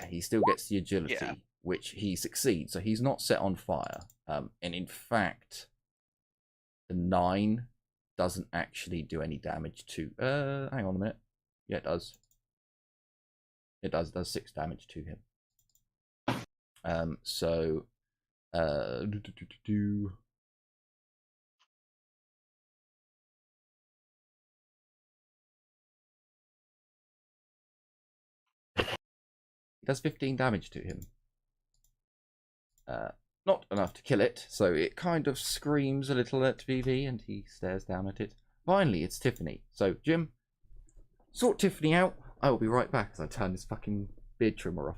he still gets the agility, which he succeeds. So he's not set on fire. And in fact, the 9 doesn't actually do any damage to... hang on a minute. Yeah, it does. It does 6 damage to him. So... It does 15 damage to him. Not enough to kill it, so it kind of screams a little at VV, and he stares down at it. Finally, it's Tiffany. So, Jim, sort Tiffany out. I will be right back as I turn this fucking beard trimmer off.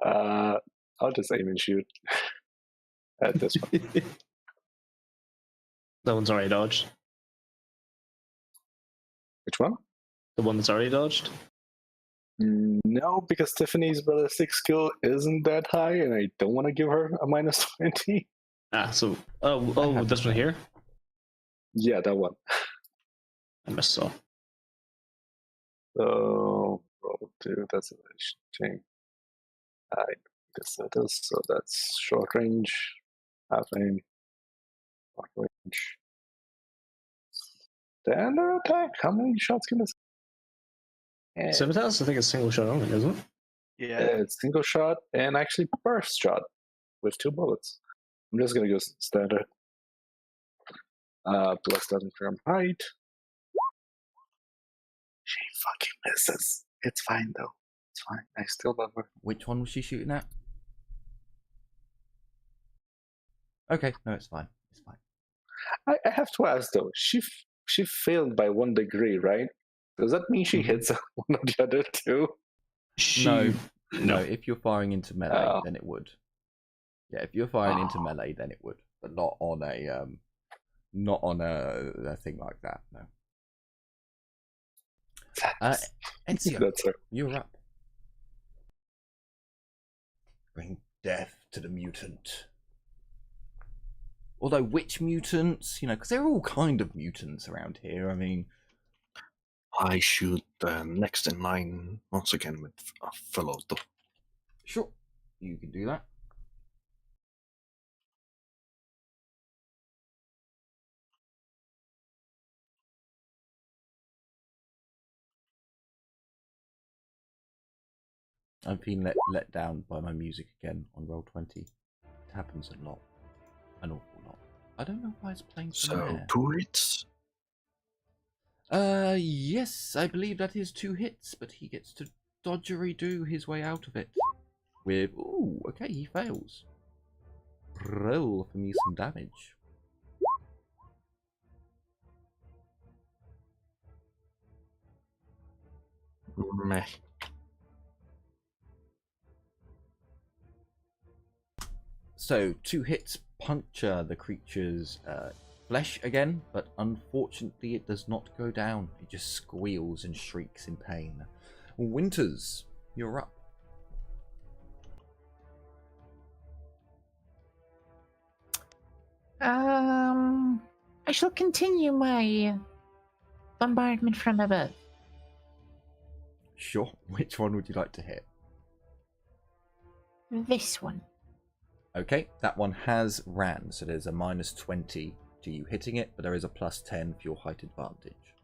I'll just aim and shoot at this one. That one's already dodged. Which one? The one that's already dodged? No, because Tiffany's ballistic skill isn't that high, and I don't want to give her a minus 20. So... Oh, this one here? Yeah, that one. I missed so. So, roll 2, that's a chain. I guess that is, so that's short range, half aim, long range. Standard attack? How many shots can this? Scimitar's, I think it's single shot only, isn't it? Yeah. It's single shot and actually burst shot with 2 bullets. I'm just gonna go standard. Plus 7 from height. She fucking misses. It's fine though. It's fine. I still love her. Which one was she shooting at? Okay, no, it's fine. It's fine. I have to ask though. She failed by 1 degree, right? Does that mean she hits one of the other 2? No. If you're firing into melee, then it would. Yeah, if you're firing into melee, then it would, but not on a thing like that. No. Enzio, That's her. you're up. Bring death to the mutant. Although, which mutants? Because there are all kind of mutants around here. I mean, I shoot next in line once again with a fellow. Sure, you can do that. I'm being let down by my music again on Roll20. It happens a lot. An awful lot. I don't know why it's playing from So, there. 2 hits? Yes, I believe that is 2 hits, but he gets to dodgery-do his way out of it. With, ooh, okay, he fails. Roll for me some damage. Meh. So, 2 hits puncture the creature's flesh again, but unfortunately it does not go down. It just squeals and shrieks in pain. Winters, you're up. I shall continue my bombardment from above. Sure, which one would you like to hit? This one. Okay, that one has ran, so there's a -20 to you hitting it, but there is a +10 for your height advantage.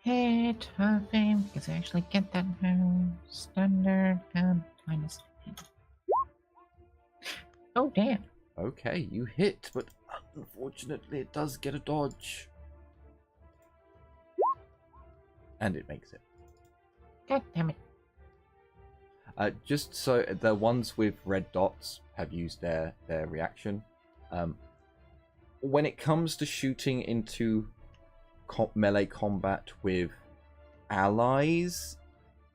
Hit of fame, because I actually get that now. Standard and -10. Oh, damn. Okay, you hit, but unfortunately it does get a dodge. And it makes it. God damn it. Just so the ones with red dots have used their reaction. When it comes to shooting into melee combat with allies,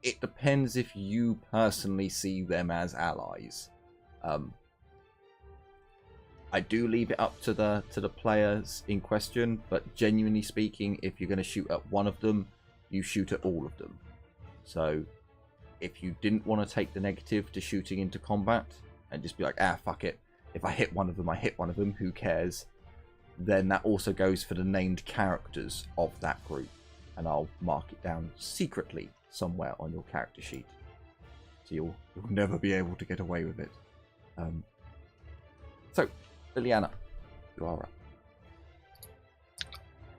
it depends if you personally see them as allies. I do leave it up to the players in question, but genuinely speaking, if you're going to shoot at one of them, you shoot at all of them. So if you didn't want to take the negative to shooting into combat and just be like, fuck it, if I hit one of them, I hit one of them, who cares? Then that also goes for the named characters of that group, and I'll mark it down secretly somewhere on your character sheet, so you'll never be able to get away with it. So, Liliana, you are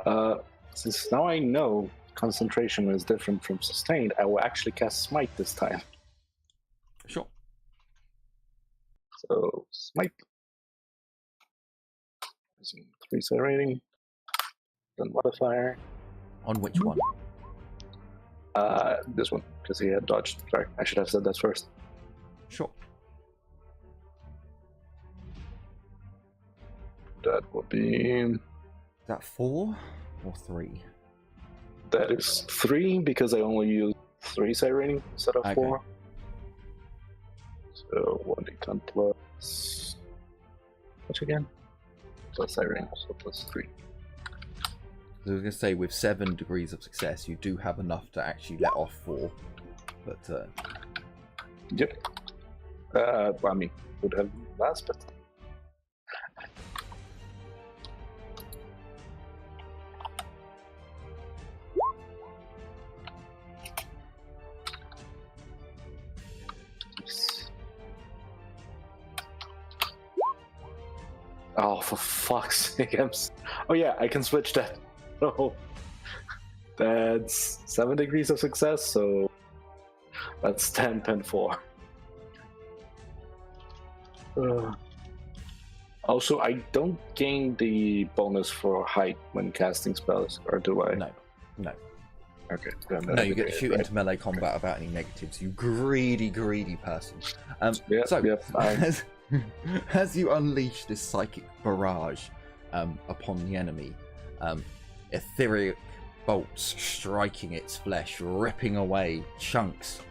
up. Since now I know concentration is different from sustained, I will actually cast Smite this time. Sure. So, Smite. Using 3-star rating. Then modifier. On which one? This one, because he had dodged. Sorry, I should have said that first. Sure. That will be... Is that 4 or 3? That is 3, because I only use 3-star rating instead of 4. So 1d10 plus... Which again? Plus star rating, so plus 3. I was going to say, with 7 degrees of success, you do have enough to actually let off 4. But, Yep. I mean, would have last, but... Oh, for fuck's sake. Oh yeah, I can switch that. Oh, that's 7 degrees of success, so that's 10, 10, 4. Also, I don't gain the bonus for height when casting spells, or do I? No. Okay. No, you get to shoot into melee combat without any negatives, you greedy person. As you unleash this psychic barrage upon the enemy, etheric bolts striking its flesh, ripping away chunks,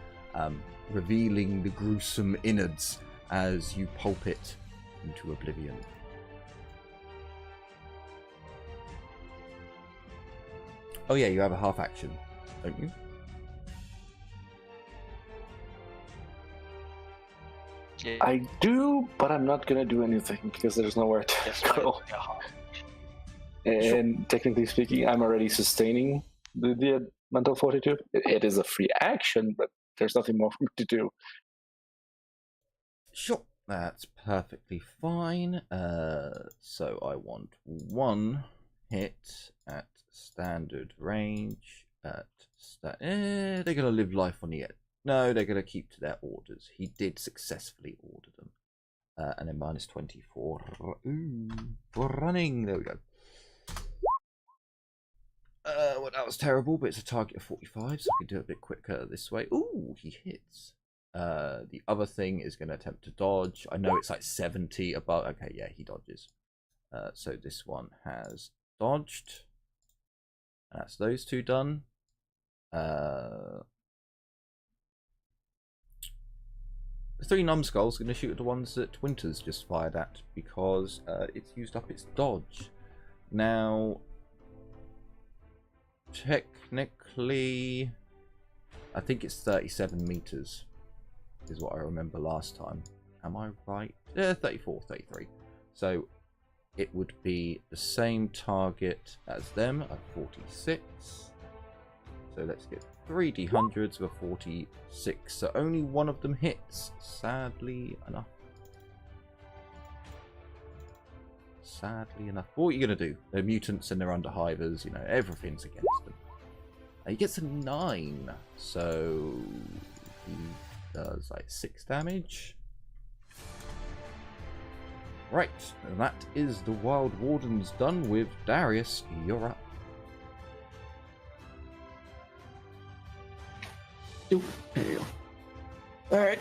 revealing the gruesome innards as you pulp it into oblivion. Oh yeah, you have a half action, don't you? Yeah. I do, but I'm not gonna do anything because there's nowhere to go. And technically speaking, I'm already sustaining the mental fortitude. It is a free action, but there's nothing more for me to do. Sure, that's perfectly fine. So I want 1 hit at standard range They're going to live life on the edge. No, they're going to keep to their orders. He did successfully order them. And then minus 24. Ooh, for running. There we go. Well, that was terrible, but it's a target of 45, so we can do it a bit quicker this way. Ooh, he hits. The other thing is going to attempt to dodge. I know it's like 70 above. Okay, yeah, he dodges. So this one has dodged. That's those two done. The 3 numbskulls are going to shoot at the ones that Winter's just fired at because it's used up its dodge. Now, technically, I think it's 37 meters is what I remember last time. Am I right? 34, 33. So it would be the same target as them at 46. So let's get 3 D100s with 46. So only one of them hits, sadly enough. Sadly enough. What are you going to do? They're mutants and they're underhivers, you know, everything's against them. He gets a 9. So he does like 6 damage. Right, and that is the Wild Wardens done with. Darius, you're up. Oop, there you go. Alright.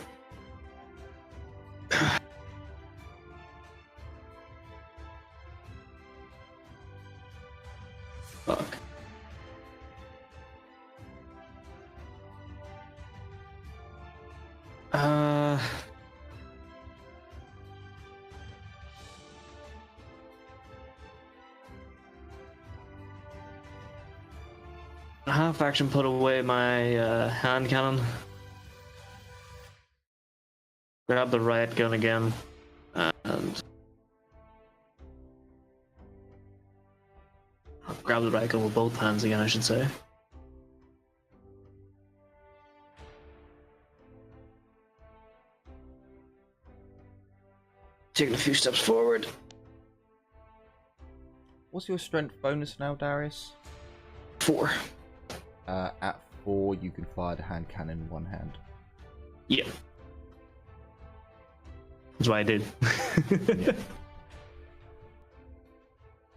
Fuck. Half action put away my hand cannon. Grab the riot gun again. And grab the riot gun with both hands again, I should say. Taking a few steps forward. What's your strength bonus now, Darius? 4. At 4, you can fire the hand cannon in one hand. Yeah. That's what I did. Yeah.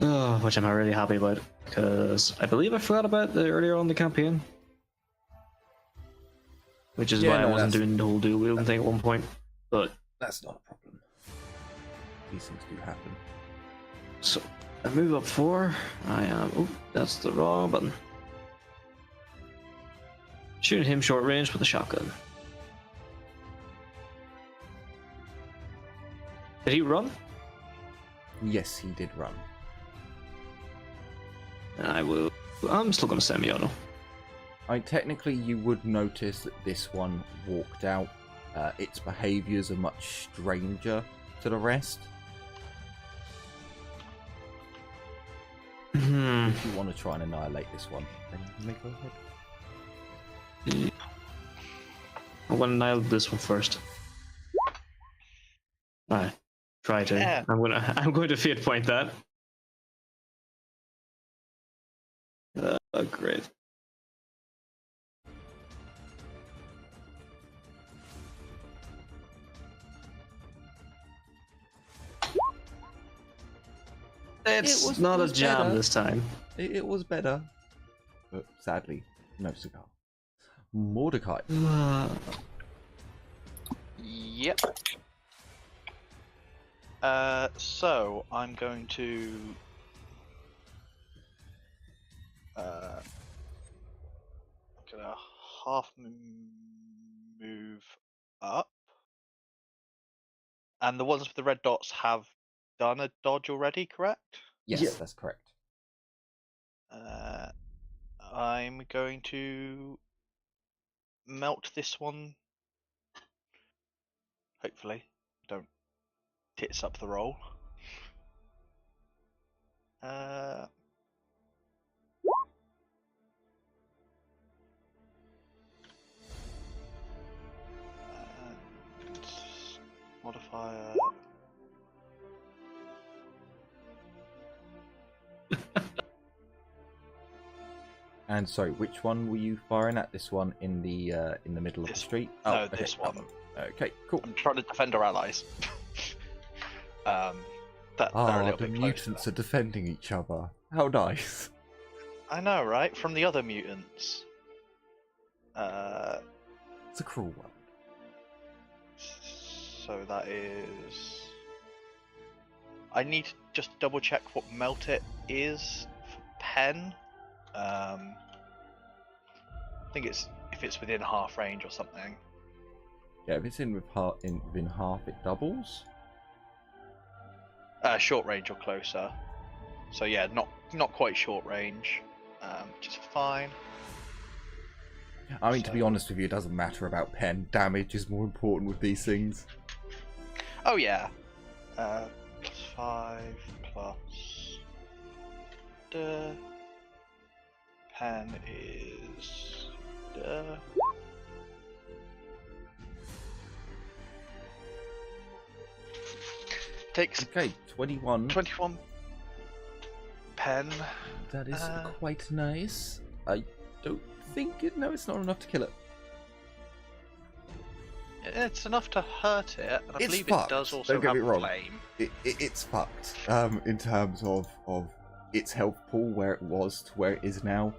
Oh, which I'm not really happy about, because I believe I forgot about the earlier on in the campaign. Which is why I wasn't doing the whole dual wielding thing at one point. But that's not a problem. These things do happen. So, I move up 4. I am... Oh, that's the wrong button. Shooting him short range with a shotgun. Did he run? Yes, he did run. I'm still going to semi-auto. Technically, you would notice that this one walked out. Its behaviours are much stranger to the rest. If you want to try and annihilate this one, then you may go ahead. I want to nail this one first. Alright, try to. Yeah. I'm going to fate point that. Great. It's not a jam better. this time. It was better, but sadly, no cigar. Mordecai. Yep. So I'm going to gonna half move up, and the ones with the red dots have done a dodge already, correct? Yes, Yeah. that's correct. I'm going to melt this one. Hopefully, don't tits up the roll. And modifier. And sorry, which one were you firing at? This one in the middle of the This- street? no, okay, this that one. Okay, cool. I'm trying to defend our allies. They're a little The bit mutants closer. are defending each other. How nice. I know, right? From the other mutants. It's a cruel one. So that is. I need to just double check what melt it is for pen. I think it's if it's within half range or something. Yeah, if it's within half, it doubles. Short range or closer. So yeah, not quite short range, which is fine. I mean, to be honest with you, it doesn't matter about pen. Damage is more important with these things. Oh yeah. +5 plus. The pen is. Takes Okay, 21. 21 pen. That is quite nice. I don't think it. No, it's not enough to kill it. It's enough to hurt it, and I It's believe fucked, it does also don't get have me wrong. flame. It's fucked. In terms of its health pool, where it was to where it is now,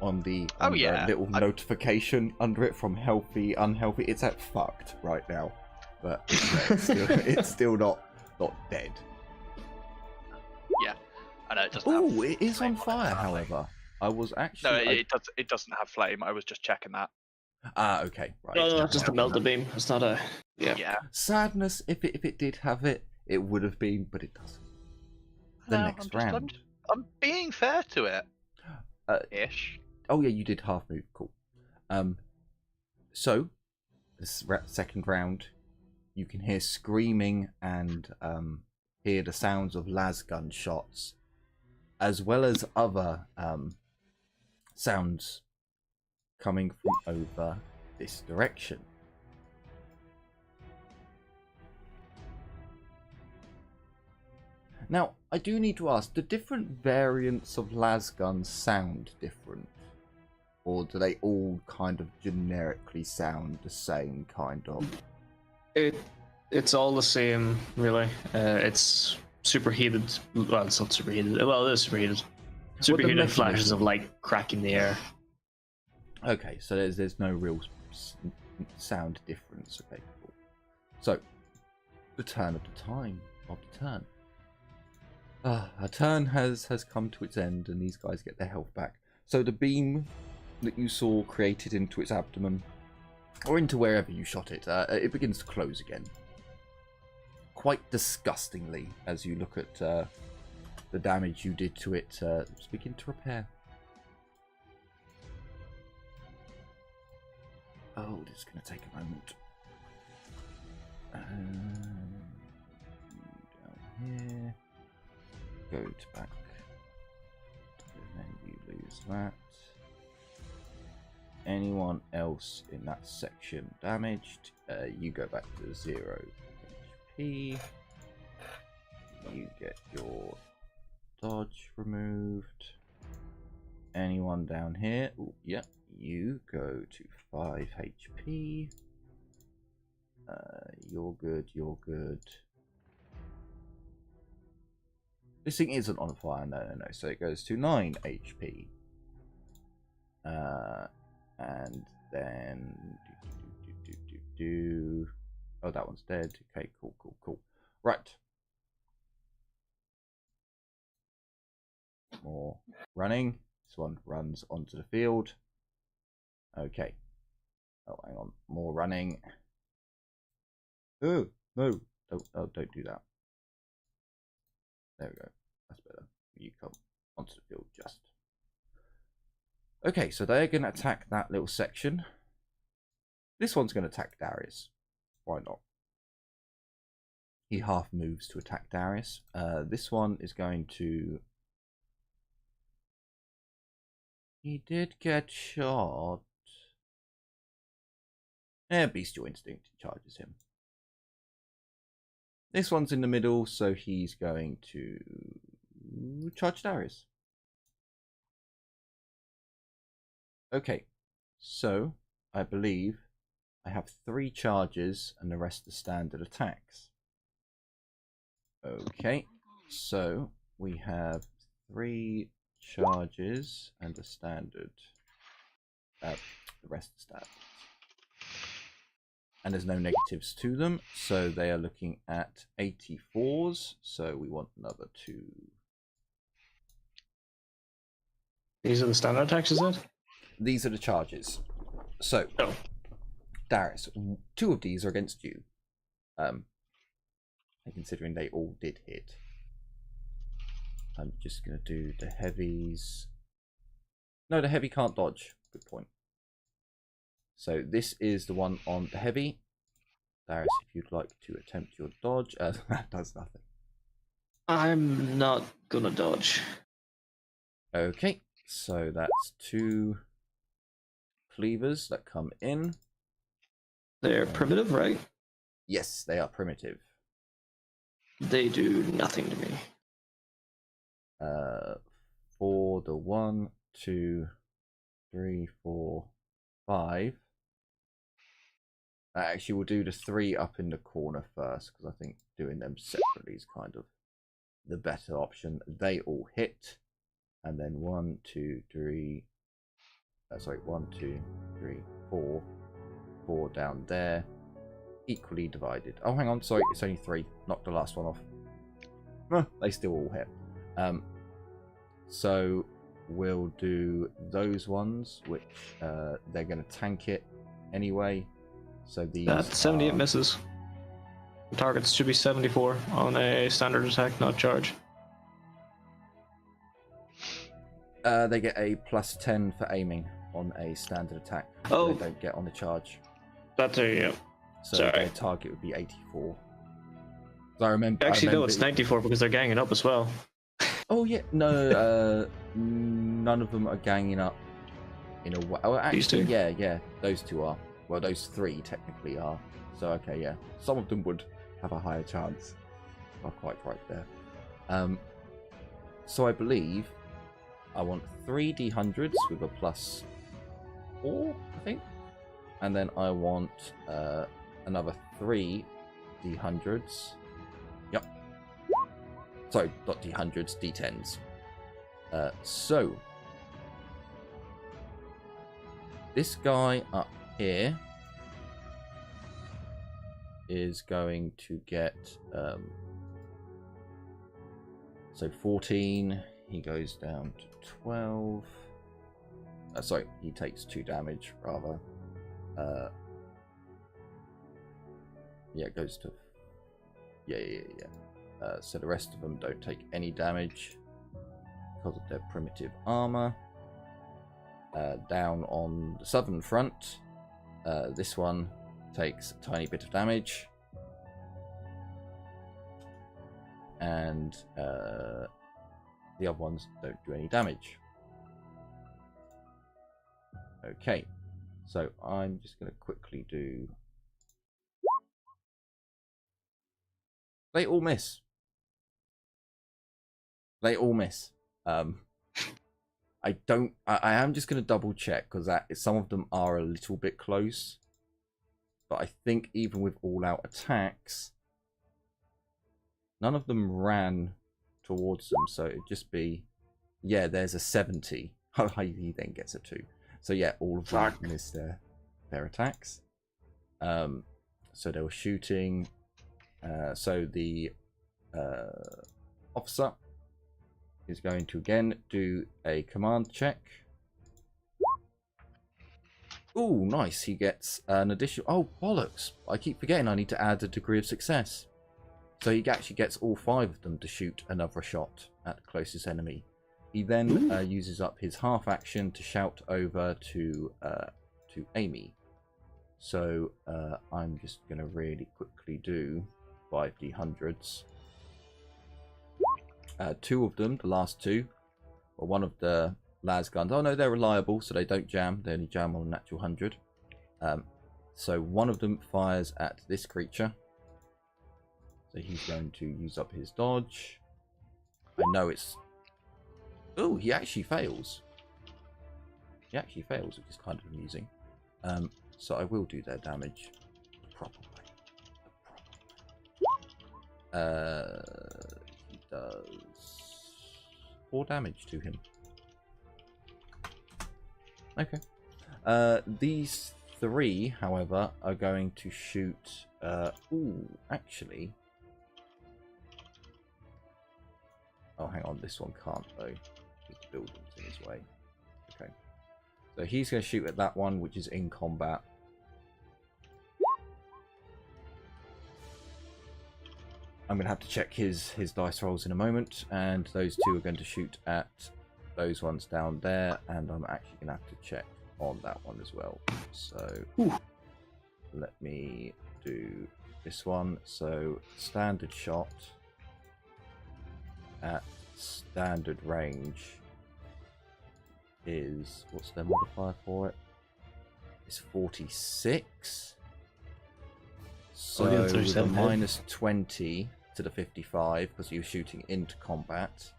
on the little notification under it from healthy, unhealthy. It's at fucked right now, but it's still not dead. Yeah, I know it doesn't. have It is flame on fire. it, However, I was actually. No, it doesn't have flame. I was just checking that. Okay, right. No, just to melt the beam. It's not a. Yeah. Sadness. If it did have it, it would have been, but it doesn't. The next round. I'm being fair to it. Ish. Oh yeah, you did half move. Cool. So this second round, you can hear screaming and hear the sounds of las gunshots, as well as other sounds coming from over this direction. Now, I do need to ask, do different variants of las guns sound different? Or do they all kind of generically sound the same, kind of? It's all the same, really. It's superheated. Well, it's not superheated. Well, it is superheated. Superheated flashes of light cracking the air. Okay, so there's no real sound difference. Okay, cool. So, the turn of the time of the turn. Our turn has come to its end, and these guys get their health back. So the beam that you saw created into its abdomen, or into wherever you shot it, it begins to close again. Quite disgustingly, as you look at the damage you did to it, it's begin to repair. Oh, this is going to take a moment. Down here. Go to back. And then you lose that. Anyone else in that section damaged, you go back to 0 HP. You get your dodge removed. Anyone down here? Ooh, yep. You go to 5 HP. You're good, you're good. This thing isn't on fire, no. So it goes to 9 HP. And then... Oh, that one's dead. Okay, cool. Right. More running. This one runs onto the field. Okay. Oh, hang on. More running. Oh, no. Don't do that. There we go. That's better. You come onto the field just. Okay, so they're going to attack that little section. This one's going to attack Darius. Why not? He half moves to attack Darius. This one is going to... He did get shot. Bestial Instinct charges him. This one's in the middle, so he's going to charge Darius. Okay, so I believe I have 3 charges and the rest are standard attacks. Okay, so we have 3 charges and a standard. The rest are standard. And there's no negatives to them, so they are looking at 84s. So we want another 2. These are the standard attacks, is it? These are the charges. So, Oh. Darius, 2 of these are against you. And considering they all did hit, I'm just going to do the heavies. No, the heavy can't dodge. Good point. So this is the one on the heavy. Darius, if you'd like to attempt your dodge, that does nothing. I'm not gonna dodge. Okay, so that's 2 cleavers that come in. They're primitive, right? Yes, they are primitive. They do nothing to me. For the 1, 2, 3, 4, 5. Actually, we'll do the 3 up in the corner first, because I think doing them separately is kind of the better option. They all hit, and then 1, 2, 3. Sorry, 1, 2, 3, 4. 4 down there, equally divided. Oh, hang on, sorry, it's only 3. Knock the last one off. They still all hit. So we'll do those ones, which they're going to tank it anyway. So these That 78 are... misses. The targets should be 74 on a standard attack, not charge. They get a +10 for aiming on a standard attack. Oh. They don't get on the charge. That's a So Sorry. their target would be 84. So I remember. Actually, no, it's 94 because they're ganging up as well. Oh yeah, no, none of them are ganging up in a way. Oh, actually, These 2? yeah, those 2 are. Well, those 3 technically are. So okay, yeah, some of them would have a higher chance. Not quite right there. So I believe I want 3 D100s with a +4, I think, and then I want another 3 D100s. Yep. Sorry, not D100s, D10s. So this guy up here is going to get so 14. He goes down to 12. Sorry, he takes 2 damage rather. Yeah, it goes to yeah. So the rest of them don't take any damage because of their primitive armor. Down on the southern front, this one takes a tiny bit of damage, and the other ones don't do any damage. Okay, so I'm just going to quickly do... They all miss. They all miss. I am just going to double check because some of them are a little bit close. But I think even with all-out attacks, none of them ran towards them. So it'd just be, yeah, there's a 70. He then gets a 2. So yeah, all of them missed their attacks. So they were shooting. So the officer is going to again do a command check. Ooh, nice. He gets an additional... Oh, bollocks. I keep forgetting I need to add a degree of success. So he actually gets all 5 of them to shoot another shot at the closest enemy. He then uses up his half action to shout over to Amy. So I'm just going to really quickly do 5 D100s. 2 of them, the last 2, or one of the las guns. Oh no, they're reliable, so they don't jam. They only jam on a natural 100. So one of them fires at this creature. So he's going to use up his dodge. I know it's... Oh, he actually fails. She actually fails, which is kind of amusing. So I will do their damage the proper way. He does 4 damage to him. Okay. These 3, however, are going to shoot. Ooh, actually. Oh, hang on. This one can't though. Because the building's in his way. Okay. So he's going to shoot at that one, which is in combat. I'm going to have to check his dice rolls in a moment, and those 2 are going to shoot at those ones down there, and I'm actually going to have to check on that one as well. So let me do this one. So standard shot at standard range is, what's their modifier for it? It's 46. So with a minus 20 to the 55, because you're shooting into combat.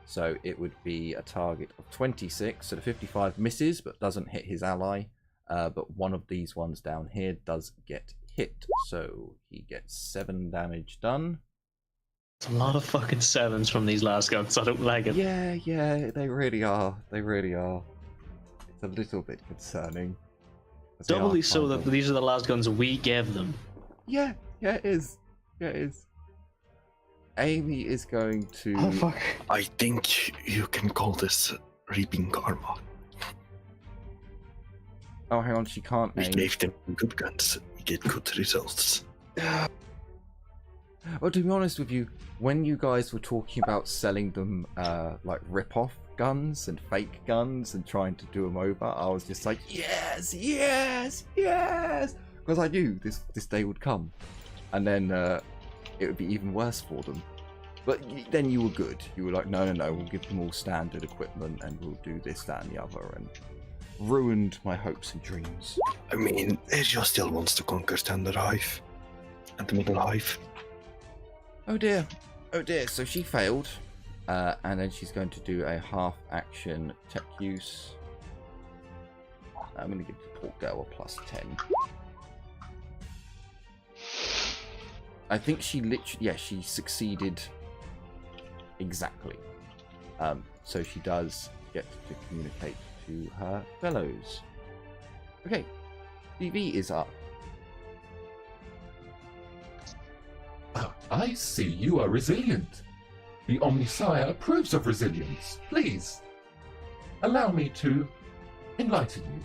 So it would be a target of 26. So the 55 misses, but doesn't hit his ally. But one of these ones down here does get hit. So he gets 7 damage done. It's a lot of fucking 7s from these last guns. I don't like it. Yeah, they really are. They really are. It's a little bit concerning. Doubly so that these are the last guns we gave them. Yeah, it is. Yeah, it is. Amy is going to... Oh, fuck. I think you can call this reaping karma. Oh, hang on, she can't We aim. gave them good guns. We get good results. Well, to be honest with you, when you guys were talking about selling them like rip-off guns and fake guns and trying to do them over, I was just like, yes, because I knew this day would come, and then it would be even worse for them. But then you were good. You were like, no, we'll give them all standard equipment and we'll do this, that, and the other, and ruined my hopes and dreams. I mean, Asia still wants to conquer Standard Hive and the Middle Hive. Oh dear, so she failed, and then she's going to do a half-action tech use. I'm going to give the poor girl a +10. I think she literally, she succeeded exactly. So she does get to communicate to her fellows. Okay, BB is up. I see you are resilient. The Omnisire approves of resilience. Please, allow me to enlighten you.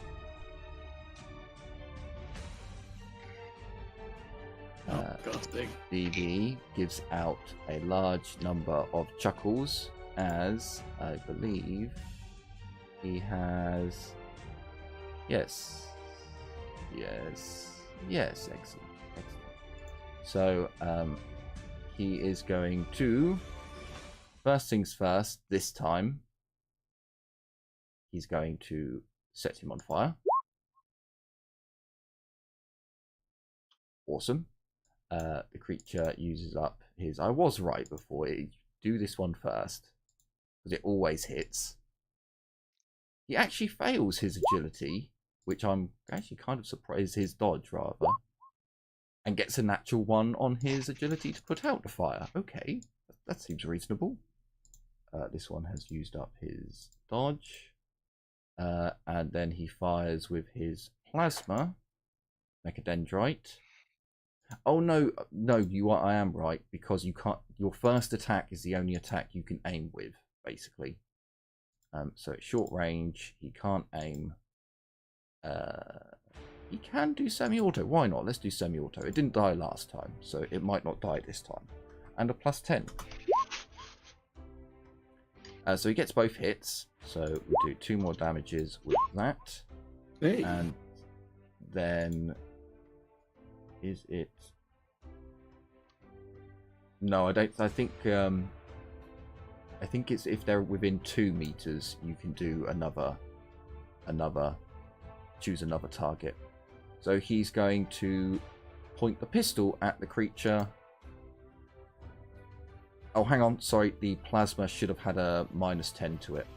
BB gives out a large number of chuckles, as I believe he has... Yes, excellent. So, he is going to... First things first, this time, he's going to set him on fire. Awesome. The creature uses up his... I was right before. Do this one first, because it always hits. He actually fails his agility, which I'm actually kind of surprised, his dodge, rather. And gets a natural 1 on his agility to put out the fire. Okay, that seems reasonable. This one has used up his dodge. And then he fires with his plasma. Mechadendrite. Oh no, I am right, because you can't... Your first attack is the only attack you can aim with, basically. So at short range, he can't aim. He can do semi-auto. Why not? Let's do semi-auto. It didn't die last time, so it might not die this time. And a +10. So he gets both hits. So we do 2 more damages with that. Hey. And then... Is it... No, I don't... I think it's if they're within 2 meters, you can do another... Choose another target. So he's going to point the pistol at the creature. Oh, hang on. Sorry, the plasma should have had a -10 to it.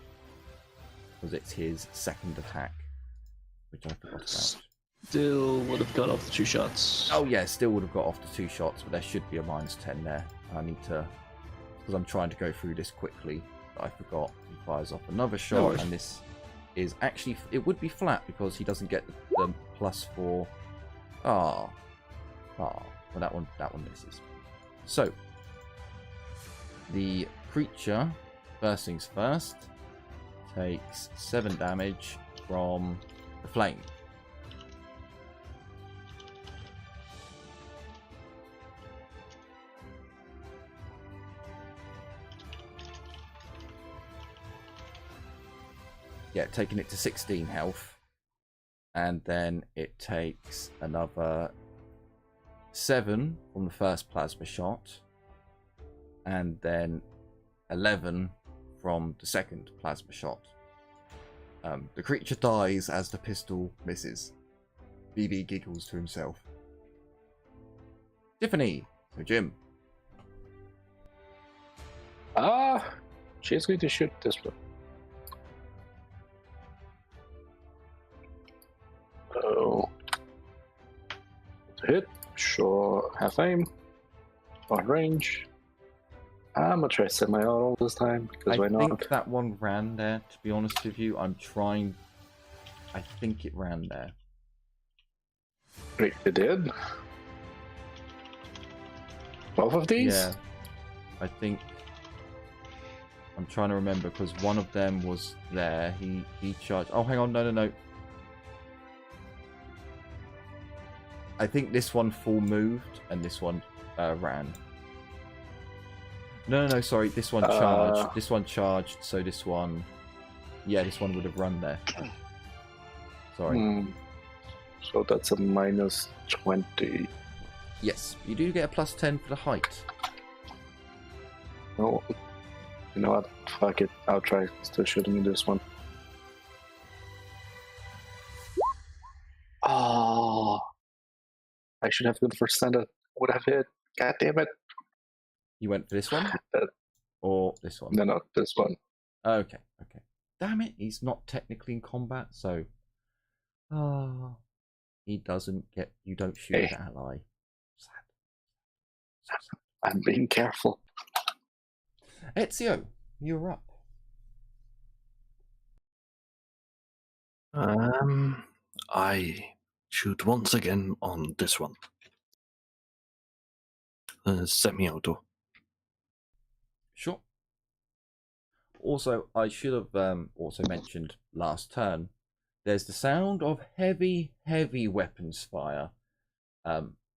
because it's his second attack, which I forgot about. Still would have got off the 2 shots. Oh yeah, still would have got off the 2 shots, but there should be a -10 there. I need to, because I'm trying to go through this quickly. I forgot. He fires off another shot, worries. and this is actually, it would be flat because he doesn't get the +4. Well, that one misses. So the creature, first things first, takes 7 damage from the flame. Yeah, taking it to 16 health. And then it takes another 7 from the first plasma shot. And then 11 from the second plasma shot. The creature dies as the pistol misses. BB giggles to himself. Tiffany, so Jim. She's going to shoot this one. Oh, hit. Sure, half aim. On range. I'm gonna try semi-auto this time because why I not? think that one ran there, to be honest with you. I think it ran there. Wait, it did? Both of these? Yeah. I think... I'm trying to remember because one of them was there. He charged... Oh, hang on. No. I think this one full moved and this one ran. No, sorry. This one charged. This one charged, so this one... Yeah, this one would have run there. Sorry. So that's a -20. Yes, you do get a +10 for the height. Oh, you know what? Fuck it. I'll try still shooting in this one. Oh, I should have gone for Santa. Would have hit. God damn it. You went for this one? Or this one? No, this one. Okay. Damn it, he's not technically in combat, so... he doesn't get... You don't shoot Hey. an ally. Sad. I'm being careful. Ezio, you're up. I shoot once again on this one. Semi-auto. Sure. Also, I should have also mentioned last turn, there's the sound of heavy weapons fire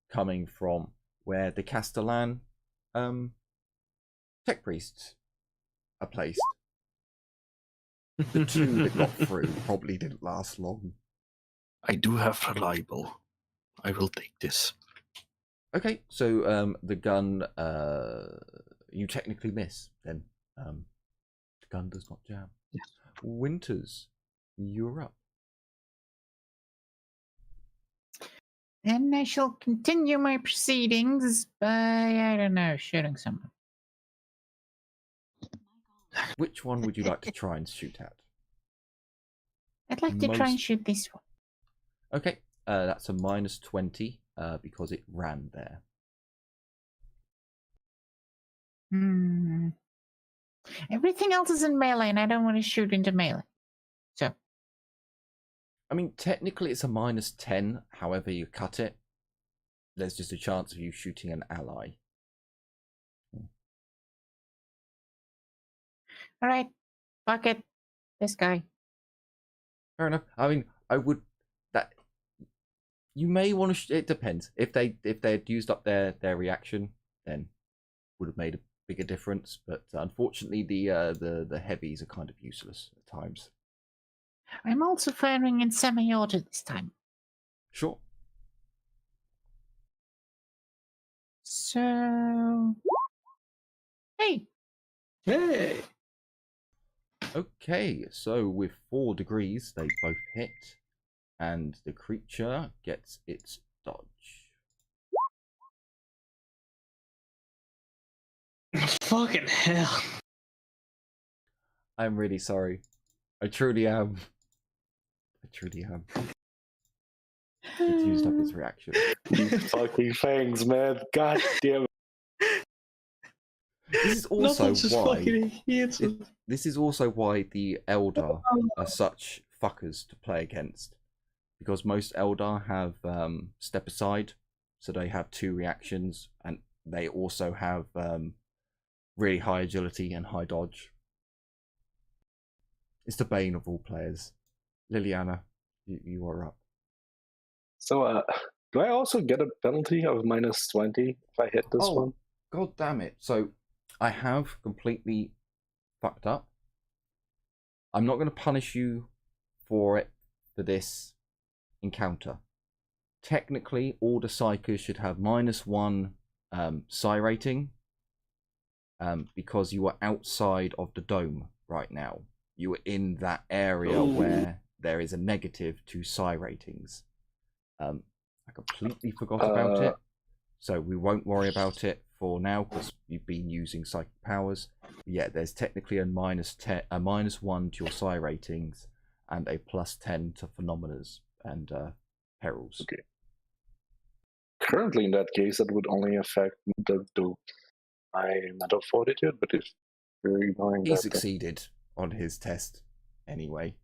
coming from where the Castellan tech priests are placed. The 2 that got through probably didn't last long. I do have reliable. I will take this. Okay, so the gun, you technically miss, then. The gun does not jam. Yes. Winters, you're up. Then I shall continue my proceedings by, I don't know, shooting someone. Which one would you like to try and shoot at? I'd like to try and Most- shoot this one. Okay, that's a -20 because it ran there. Everything else is in melee, and I don't want to shoot into melee. So, I mean, technically it's a -10, however you cut it. There's just a chance of you shooting an ally. all right, fuck it. This guy. Fair enough. I mean, I would... That... You may want to... It depends. If they had used up their reaction, then would have made a bigger difference. But unfortunately, the heavies are kind of useless at times. I'm also firing in semi-auto this time. Sure. So, hey, Hey! Okay, so with 4 degrees, they both hit. And the creature gets its dodge. Fucking hell. I'm really sorry. I truly am. I truly am. It's used up its reaction. These fucking fangs, man. God damn it. This is also why. Hates it. This is also why the Eldar are such fuckers to play against, because most Eldar have step aside, so they have 2 reactions, and they also have really high agility and high dodge. It's the bane of all players. Liliana, you are up. So, do I also get a penalty of -20 if I hit this one? God damn it. So, I have completely fucked up. I'm not going to punish you for this encounter. Technically, all the Psychers should have -1 psi rating, because you are outside of the dome right now. You are in that area where there is a negative to psi ratings. I completely forgot about it, so we won't worry about it for now because you've been using psychic powers. But yeah, there's technically a -1 to your psi ratings and a +10 to phenomenas and perils. Okay. Currently, in that case, that would only affect my mental fortitude, but if you're ignoring He that, succeeded on his test anyway.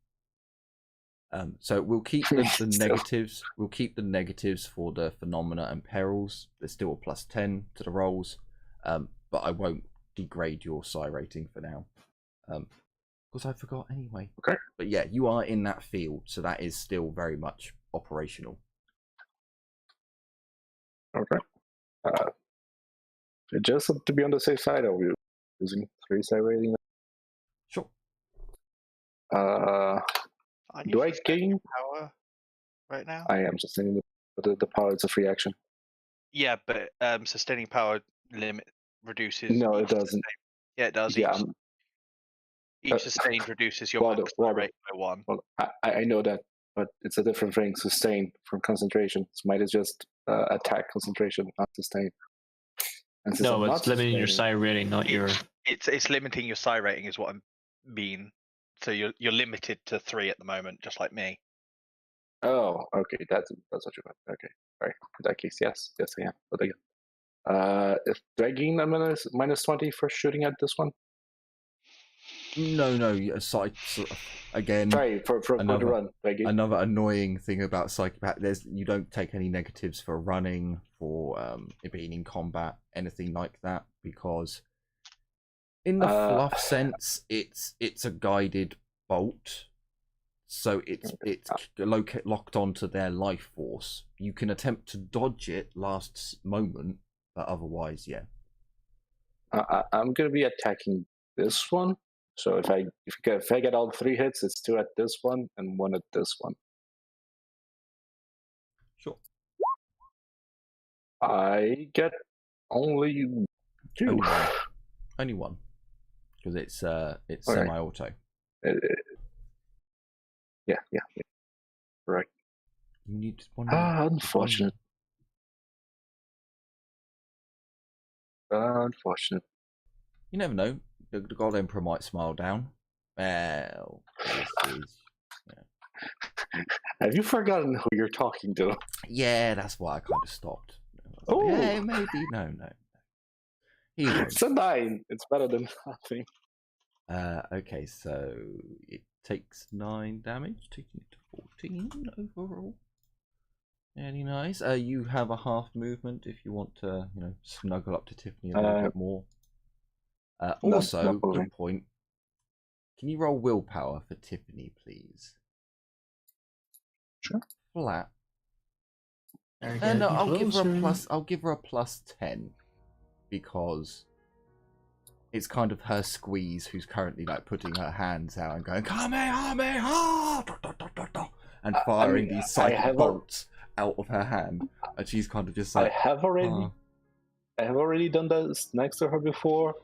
So we'll keep the negatives. We'll keep the negatives for the phenomena and perils. There's still a +10 to the rolls, but I won't degrade your psi rating for now, because I forgot anyway. Okay. But yeah, you are in that field, so that is still very much operational. Okay. Just to be on the safe side, are we using 3 psi rating? Sure. Do I gain power right now? I am sustaining the power. It's a free action. Yeah, but sustaining power limit reduces. No, it each doesn't. sustain- Yeah, it does. Yeah, Each sustained reduces your max rate by 1. Well, I know that, but it's a different thing. Sustain from concentration. Smite is just attack concentration, not sustain. And since No, I'm it's not limiting your sustaining- psi rating, not your. It's limiting your psi rating, is what I mean. So you're limited to 3 at the moment, just like me. Oh, okay, that's what you meant. Okay, sorry. In that case, yes, I am. But again, if do I gain a -20 for shooting at this one? No. Again. Sorry, for the run. Do I gain? Another annoying thing about psychopath, you don't take any negatives for running, for it being in combat, anything like that, because in the fluff sense, it's a guided bolt, so it's locked onto their life force. You can attempt to dodge it last moment, but otherwise, yeah. I'm gonna be attacking this one. So if I get all 3 hits, it's 2 at this one and 1 at this one. Sure. I get only 2. Only one, because it's Okay. semi-auto. Yeah. Right. You need one. Unfortunate. Unfortunate. You never know. The God Emperor might smile down. Well, this is. Have you forgotten who you're talking to? Yeah, that's why I kind of stopped. Oh. Yeah, maybe. No. He won't. It's a 9. It's better than nothing. Okay, so it takes 9 damage, taking it to 14 overall. Very nice. You have a half movement if you want to, snuggle up to Tiffany a little bit more. Also, not moving. good point. Can you roll willpower for Tiffany, please? Sure. Flat. No, I'll give her a +10 because it's kind of her squeeze who's currently like putting her hands out and going Kamehameha and firing these psychic bolts out of her hand, and she's kind of just like I have already done this next to her before.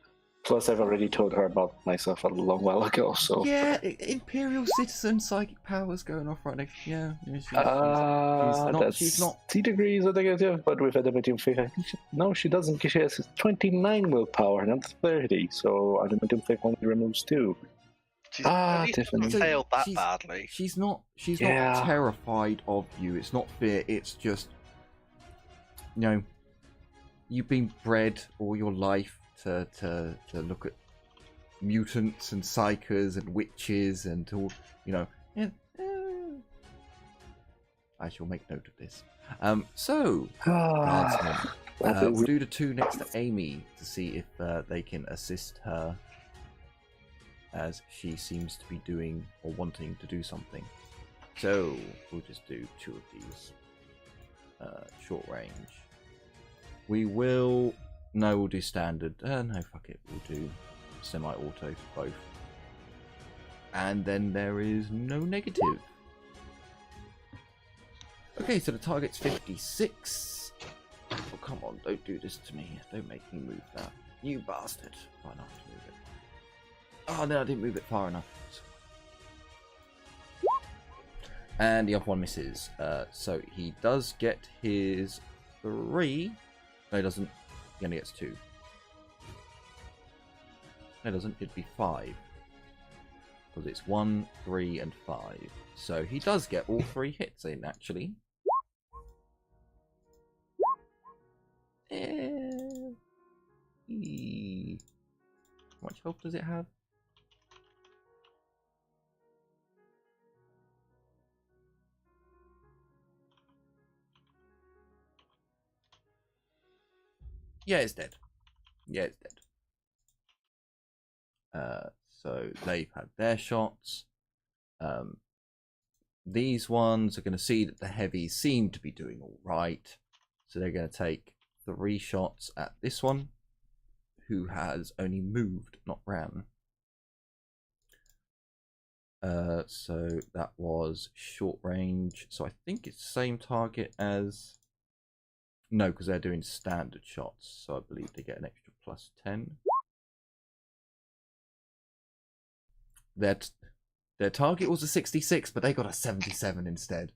Plus, I've already told her about myself a long while ago. So yeah, Imperial citizen psychic powers going off right next. Yeah, she's not. 2 degrees of negative, but with adamantium faith, I think she doesn't. She has 29 willpower, not 30. So adamantium faith only removes 2. She's at least Tiffany. hasn't failed that she's- badly. She's not Yeah. not terrified of you. It's not fear. It's just, you know, you've been bred all your life to look at mutants and psychers and witches and all, you know. Yeah, I shall make note of this. So, guardsmen, we'll do the two next to Amy to see if they can assist her, as she seems to be doing or wanting to do something. So we'll just do two of these short range. We'll do standard. No, fuck it. We'll do semi-auto for both. And then there is no negative. Okay, so the target's 56. Oh, come on, don't do this to me. Don't make me move that. You bastard. Fine, I'll have to move it. Oh, no, I didn't move it far enough. And the other one misses. So he does get his 3. No, he doesn't. He only gets 2. No, it doesn't. It'd be 5. Because it's 1, 3, and 5. So he does get all 3 hits in, actually. How much health does it have? Yeah, it's dead. Yeah, it's dead. So they've had their shots. These ones are going to see that the heavies seem to be doing all right. So they're going to take 3 shots at this one, who has only moved, not ran. So that was short range. So I think it's the same target as... No, because they're doing standard shots. So I believe they get an extra +10. Their target was a 66, but they got a 77 instead.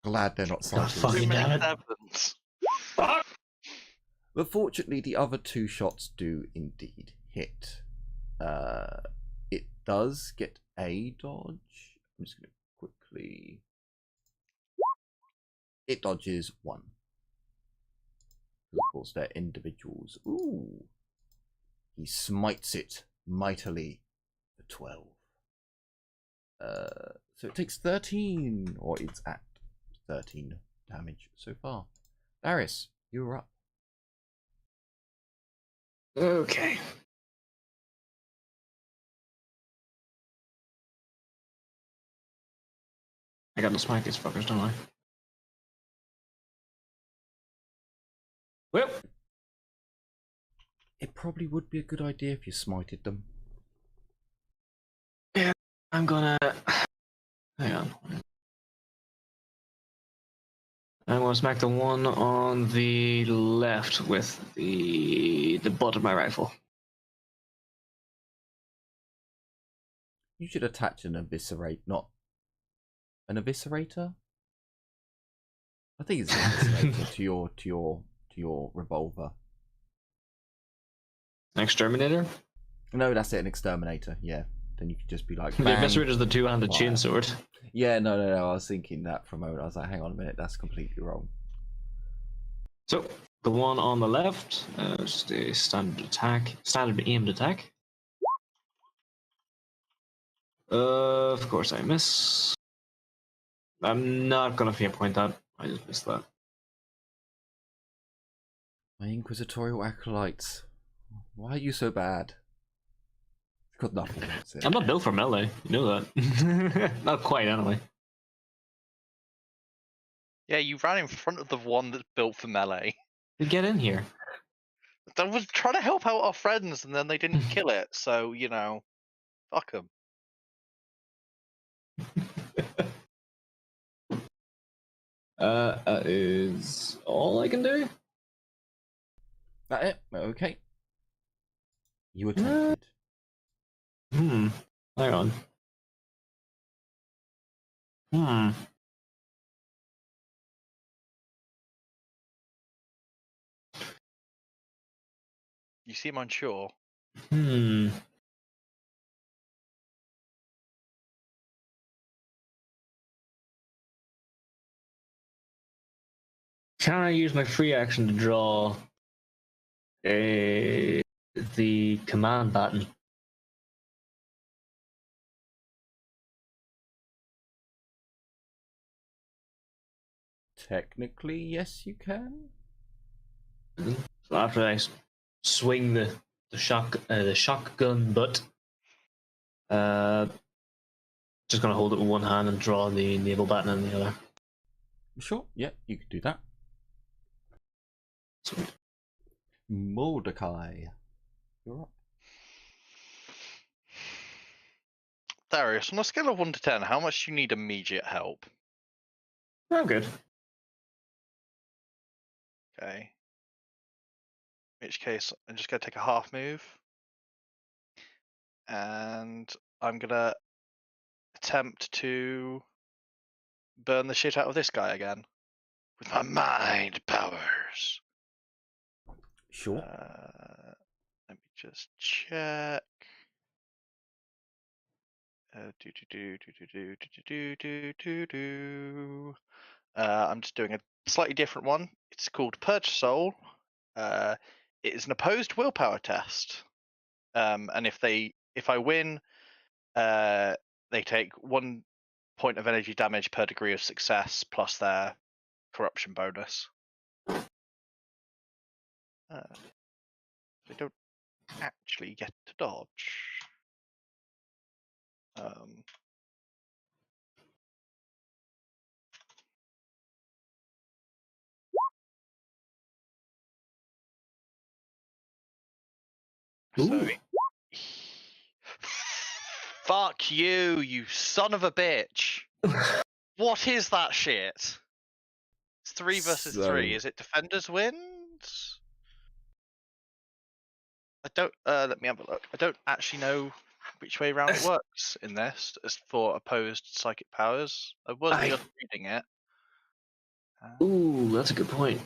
Glad they're not fucking cycling. damn it. Sevens. But fortunately, the other 2 shots do indeed hit. It does get a dodge. I'm just going to quickly... It dodges 1. Of course, they're individuals. Ooh. He smites it mightily for 12. So it takes 13, or it's at 13 damage so far. Darius, you're up. Okay. I gotta smite these fuckers, don't I? Well, It probably would be a good idea if you smited them. I'm gonna... Hang on. I'm gonna smack the one on the left with the butt of my rifle. You should attach an eviscerate, not an eviscerator. I think it's an eviscerator to your revolver. An exterminator? No, that's it, an exterminator. Yeah, then you could just be like, The bang. eviscerator is the two-handed Fire. chainsword. Yeah, no. I was thinking that for a moment. I was like, hang on a minute, that's completely wrong. So, the one on the left, just a standard attack, standard aimed attack. Of course I miss. I'm not gonna fear point that. I just missed that. My Inquisitorial acolytes. Why are you so bad? It's got nothing. That's it. I'm not built for melee, you know that. Not quite, anyway. Yeah, you ran in front of the one that's built for melee. Get in here. I was trying to help out our friends, and then they didn't kill it. So you know, fuck them. That is all I can do. That it? Okay. You attempted. Hang on. You seem unsure. Can I use my free action to draw the command button? Technically, yes, you can. So after I swing the shotgun butt, just gonna hold it with one hand and draw the naval baton in the other. Sure, yeah, you could do that. Sweet. Mordecai, you're up. Darius, on a scale of 1 to 10, how much do you need immediate help? I'm good. Okay. In which case, I'm just going to take a half move. And I'm going to attempt to burn the shit out of this guy again. With my mind powers. Sure. Let me just check. I'm just doing a slightly different one. It's called Purge Soul. It is an opposed willpower test. And if I win, they take 1 point of energy damage per degree of success plus their corruption bonus. They don't actually get to dodge. So, fuck you, you son of a bitch! What is that shit? It's 3 versus 3. Is it defenders wins? I don't. Let me have a look. I don't actually know which way around it works in this as for opposed psychic powers. I was just reading it. Ooh, that's a good point.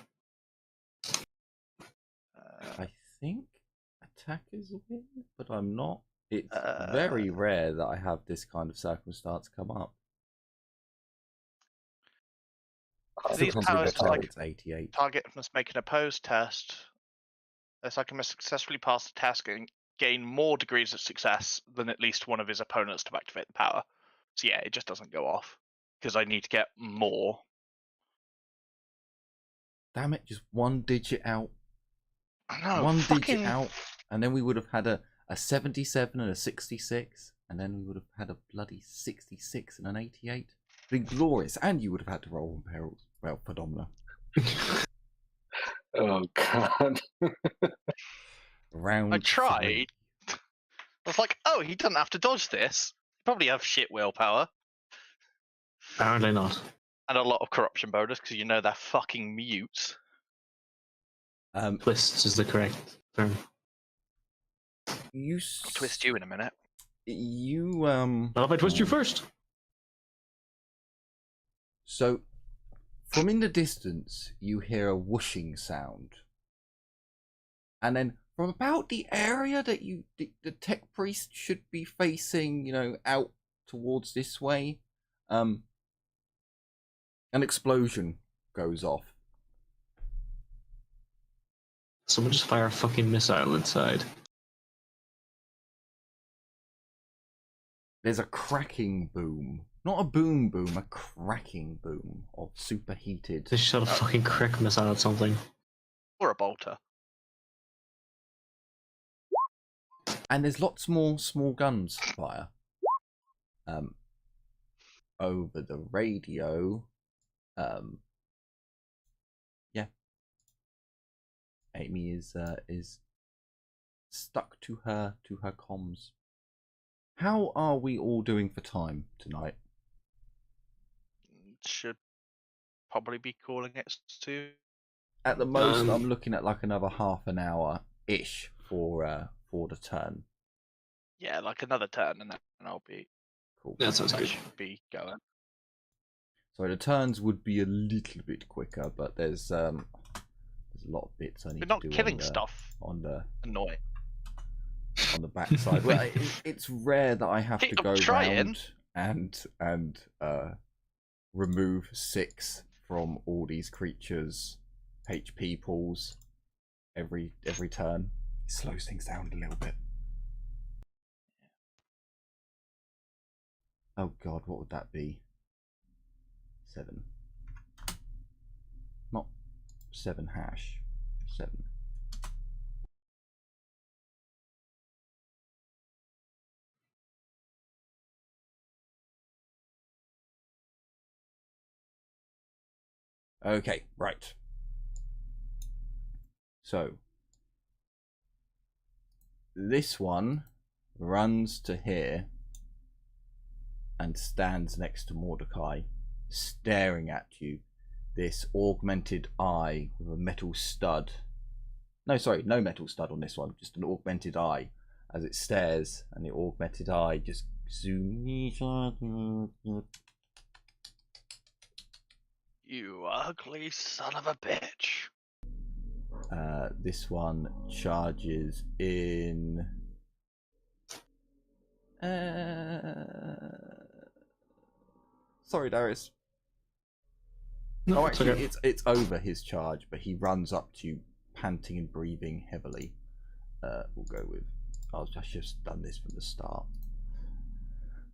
I think attack is a win, but I'm not. It's very rare that I have this kind of circumstance come up. These powers it's 88. Target must make an opposed test. The psychic must successfully pass the test and gain more degrees of success than at least one of his opponents to activate the power. So yeah, it just doesn't go off because I need to get more. Damn it! Just one digit out. I know. One digit out, and then we would have had a 77 and a 66, and then we would have had a bloody 66 and an 88. Been glorious, and you would have had to roll on perils. Well, phenomena. Oh god. Round I tried. 3. I was like, oh, he doesn't have to dodge this. Probably have shit willpower. Apparently not. And a lot of corruption bonus because you know they're fucking mutes. Twists is the correct term. I'll twist you in a minute. Not if I twist you first. So, from in the distance, you hear a whooshing sound. And then from about the area that the tech priest should be facing, out towards this way, an explosion goes off. Someone just fire a fucking missile inside. There's a cracking boom. Not a boom boom, a cracking boom of superheated. They shot a fucking crack missile at something. Or a bolter. And there's lots more small guns fire. Over the radio. Yeah. Amy is stuck to her comms. How are we all doing for time tonight? Should probably be calling it soon. At the most, I'm looking at like another half an hour ish for the turn. Yeah, like another turn, and then I'll be. Cool. That sounds good. Should be going. So the turns would be a little bit quicker, but there's a lot of bits I need We're not to do killing stuff. on the Annoying. on the backside. Well, it's rare that I have to go round and remove 6 from all these creatures HP pulls every turn. It slows things down a little bit. Oh god, what would that be? 7. Not 7 hash. 7. Okay, right. So this one runs to here and stands next to Mordecai, staring at you. This augmented eye with a metal stud. No, sorry, no metal stud on this one, just an augmented eye as it stares, and the augmented eye just zooms. You ugly son of a bitch. This one charges in. Sorry, Darius. No, Oh, it's actually, okay. it's over his charge, but he runs up to you, panting and breathing heavily. We'll go with. I should have done this from the start.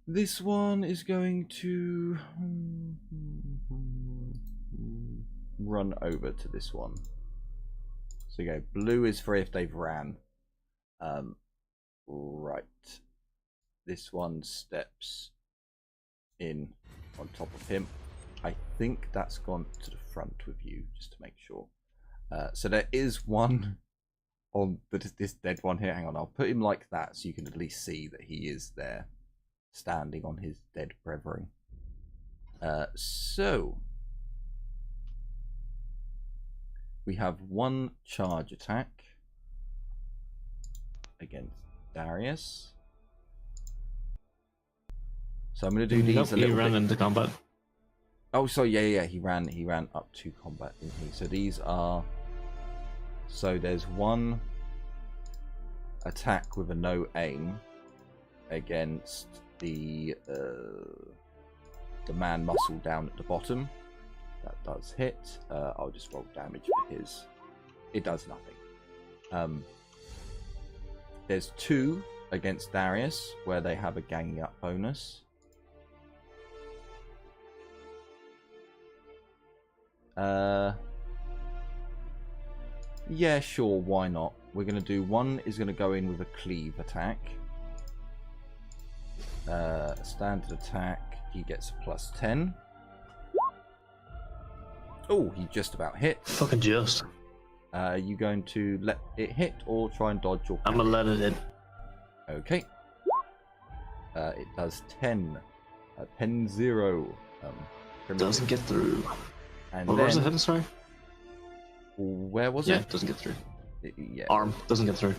This one is going to run over to this one. So you go. Blue is for if they've ran. Right. This one steps in on top of him. I think that's gone to the front with you, just to make sure. So there is one on this dead one here. Hang on, I'll put him like that so you can at least see that he is there, standing on his dead brethren. So we have one charge attack against Darius. So I'm going to do these a little He ran bit. into combat. Oh, sorry, yeah, he ran up to combat, didn't he? So these are. So there's one attack with a no aim against the man muscle down at the bottom. That does hit. I'll just roll damage for his. It does nothing. There's 2 against Darius where they have a ganging up bonus. Yeah, sure, why not? We're going to do one is going to go in with a cleave attack. Standard attack, he gets a +10. Oh, he just about hit. Fucking just. You going to let it hit or try and dodge your I'm gonna let it hit. Okay. It does 10. 10-0. Doesn't get through. And Where was it then, hit? Sorry. where was Yeah, it? doesn't get through. Yeah. Arm doesn't get through.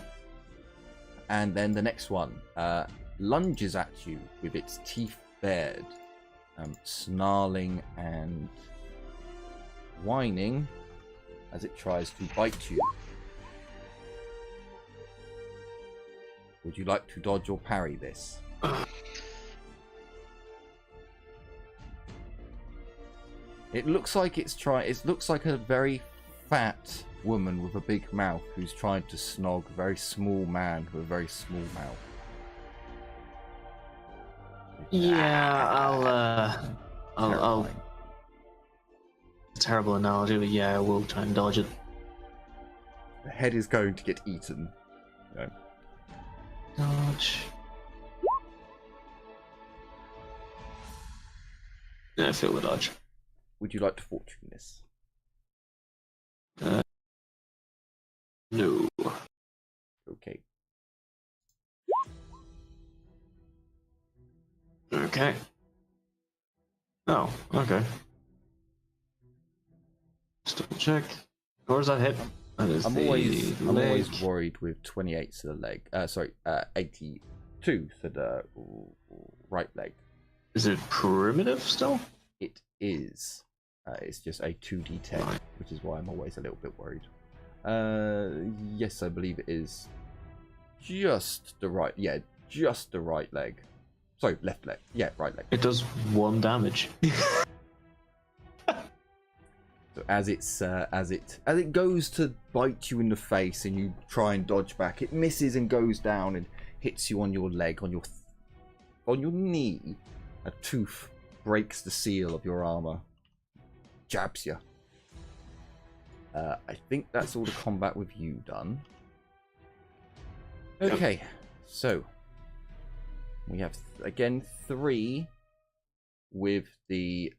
And then the next one lunges at you with its teeth bared, snarling and whining as it tries to bite you. Would you like to dodge or parry this? It looks like it's trying. It looks like a very fat woman with a big mouth who's trying to snog a very small man with a very small mouth. Yeah, I'll. Terrifying. Terrible analogy, but yeah, I will try and dodge it. The head is going to get eaten. No. Dodge. Yeah, I feel the dodge. Would you like to fortune this? No. Okay. Okay. Oh, okay. Just double check. Where's that hit? That is I'm the always leg. worried with 28 to the leg. 82 to the right leg. Is it primitive still? It is. It's just a 2d10, Right. which is why I'm always a little bit worried. Yes, I believe it is just the right. Yeah, just the right leg. Sorry, left leg. Yeah, right leg. It does 1 damage. So So as it goes to bite you in the face, and you try and dodge back, it misses and goes down and hits you on your leg, on your knee. A tooth breaks the seal of your armor, jabs you. I think that's all the combat with you done. Okay, so we have again 3 with the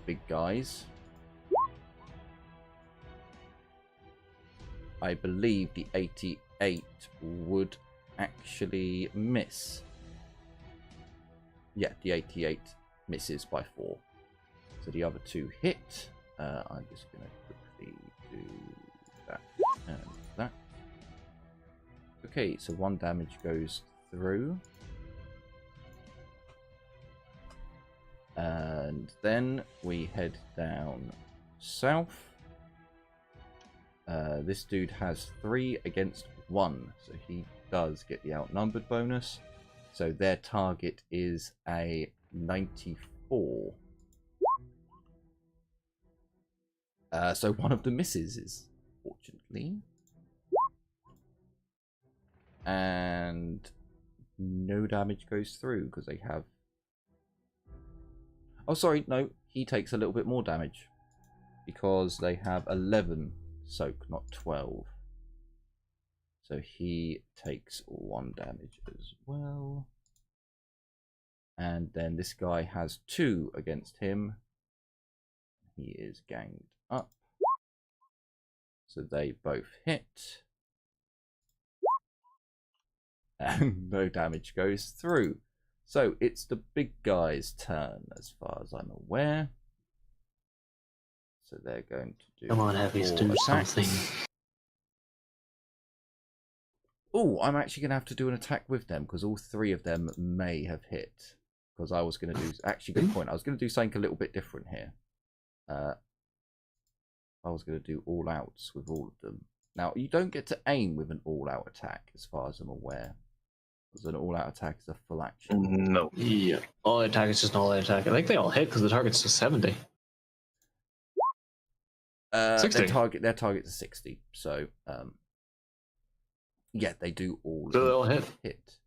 big guys. I believe the 88 would actually miss. Yeah, the 88 misses by 4. So the other 2 hit. I'm just going to quickly do that and that. Okay, so 1 damage goes through. And then we head down south. This dude has 3 against 1, so he does get the outnumbered bonus. So their target is a 94. So one of the misses is, fortunately. And no damage goes through because they have... Oh, sorry, no. He takes a little bit more damage because they have 11 soak, not 12. So he takes 1 damage as well. And then this guy has 2 against him. He is ganged up. So they both hit. And no damage goes through. So it's the big guy's turn as far as I'm aware. So they're going to do... Come on, Heavies, do something. Oh, I'm actually going to have to do an attack with them because all 3 of them may have hit. Because I was going to do... Actually, good point. I was going to do something a little bit different here. I was going to do all-outs with all of them. Now, you don't get to aim with an all-out attack, as far as I'm aware. Because an all-out attack is a full action. No. Yeah. All attack is just an all attack. I think they all hit because the target's just 70. 60. Their target's a 60. So, yeah, they do all. So they all hit.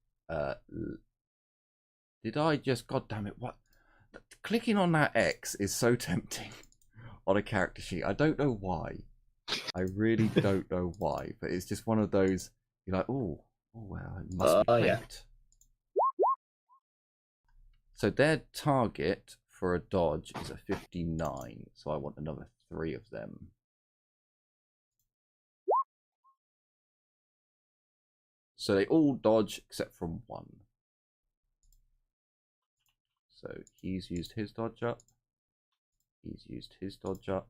Did I just... God damn it, what? Clicking on that X is so tempting on a character sheet. I don't know why. I really don't know why. But it's just one of those... You're like, oh well, it must be yeah. clicked. So their target for a dodge is a 59. So I want another 3 of them. So they all dodge except from 1. So he's used his dodge up. He's used his dodge up.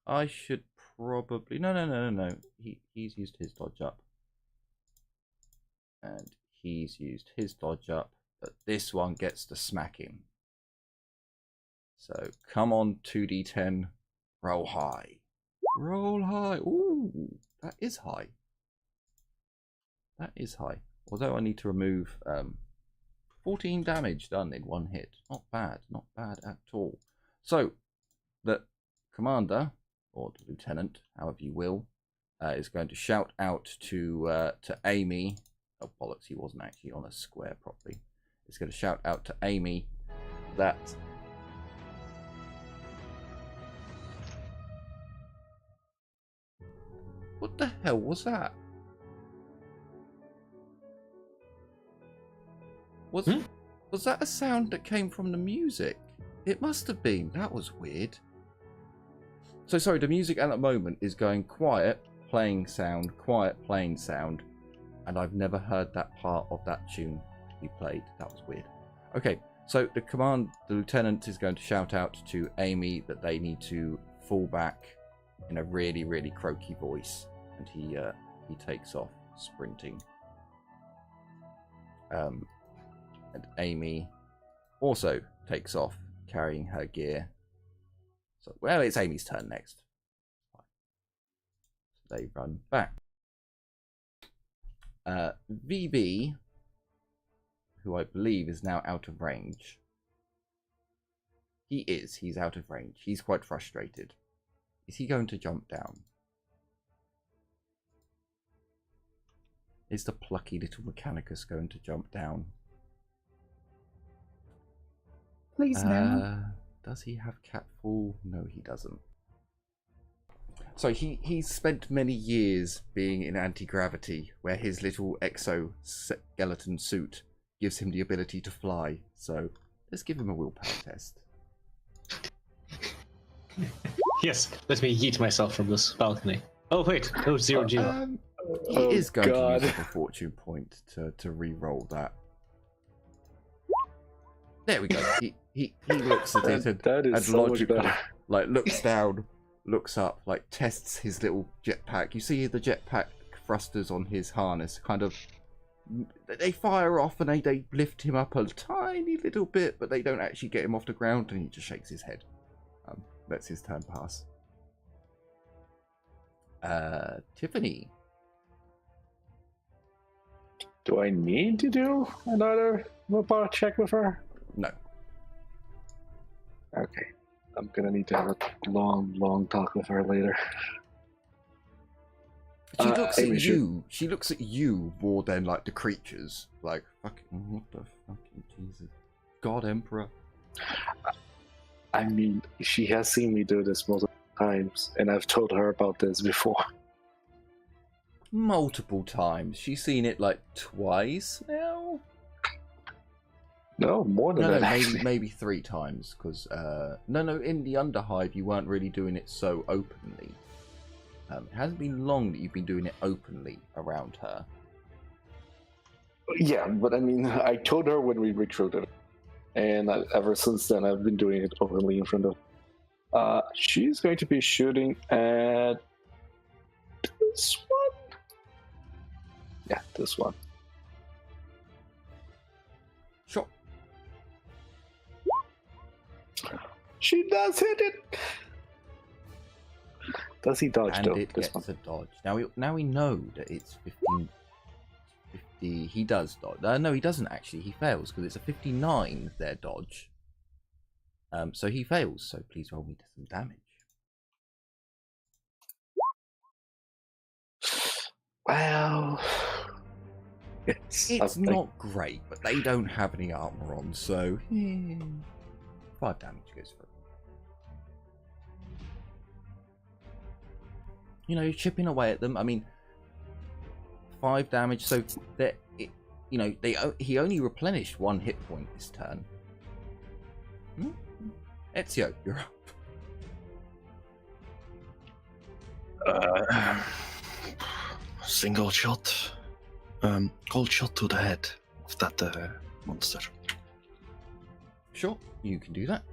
I should probably... No. He's used his dodge up. And he's used his dodge up. But this one gets the smacking. So come on, 2d10. Roll high. Roll high. Ooh, that is high. That is high. Although I need to remove 14 damage done in 1 hit. Not bad. Not bad at all. So the commander, or the lieutenant, however you will, is going to shout out to Amy. Oh, bollocks, he wasn't actually on a square properly. He's going to shout out to Amy that... What the hell was that? Was that a sound that came from the music? It must have been. That was weird. So sorry, the music at the moment is going quiet, playing sound, quiet, playing sound, and I've never heard that part of that tune be played. That was weird. Okay, so the lieutenant is going to shout out to Amy that they need to fall back in a really, really croaky voice, and he takes off sprinting. And Amy also takes off carrying her gear. So, well, it's Amy's turn next. So they run back. VB, who I believe is now out of range. He is. He's out of range. He's quite frustrated. Is he going to jump down? Is the plucky little Mechanicus going to jump down? Please no. Does he have catfall? No, he doesn't. So he's spent many years being in anti-gravity, where his little exoskeleton suit gives him the ability to fly. So let's give him a willpower test. Yes, let me yeet myself from this balcony. Oh wait, oh 0G. He is going to use a fortune point to re-roll that. There we go. He looks at it and so much logically, better. like, looks down, looks up, like, tests his little jetpack. You see the jetpack thrusters on his harness kind of, they fire off and they lift him up a tiny little bit, but they don't actually get him off the ground, and he just shakes his head. Lets his turn pass. Tiffany. Do I need to do another willpower check with her? No. Okay. I'm gonna need to have a long talk with her later. She looks at Amy, you. She looks at you more than, like, the creatures. Like, fucking, what the fucking Jesus. God Emperor. I mean, she has seen me do this multiple times, and I've told her about this before. Multiple times. She's seen it, like, twice now? No, more than No, that. Actually. maybe 3 times. Because, no, in the Underhive, you weren't really doing it so openly. It hasn't been long that you've been doing it openly around her. Yeah, but I mean, I told her when we recruited, and ever since then, I've been doing it openly in front of. She's going to be shooting at this one. Yeah, this one. Sure. She does hit it. Does he dodge And though? it This gets one. a dodge. Now we know that it's 15. 50. He does dodge. No, he doesn't actually. He fails because it's a 59 their dodge. So he fails. So please roll me some damage. Well, it's something. Not great, but they don't have any armor on, so 5 damage goes through. You know, chipping away at them. I mean, 5 damage. So that he only replenished 1 hit point this turn. Ezio, you're up. Single shot. Cold shot to the head of that monster. Sure, you can do that.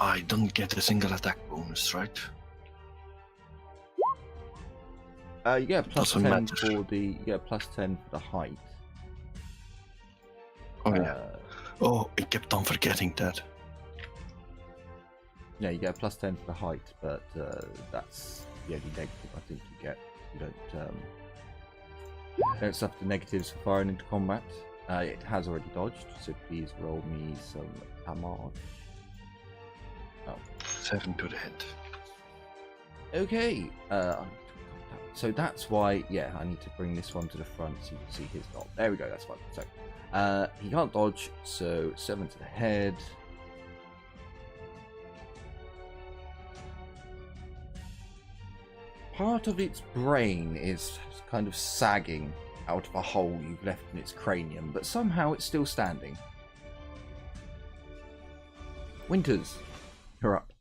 I don't get a single attack bonus, right? Yeah, plus Doesn't 10 matter. for the plus 10 for the height. Oh yeah. Oh, I kept on forgetting that. Yeah, you get a plus 10 for the height, but that's the only negative I think you get. You don't suffer the negatives for firing into combat. It has already dodged, so please roll me some damage. 7 to the head. Okay, so that's why, yeah, I need to bring this one to the front so you can see his dot. There we go, that's fine. So, he can't dodge, so 7 to the head. Part of its brain is kind of sagging out of a hole you've left in its cranium, but somehow it's still standing. Winters, you're up.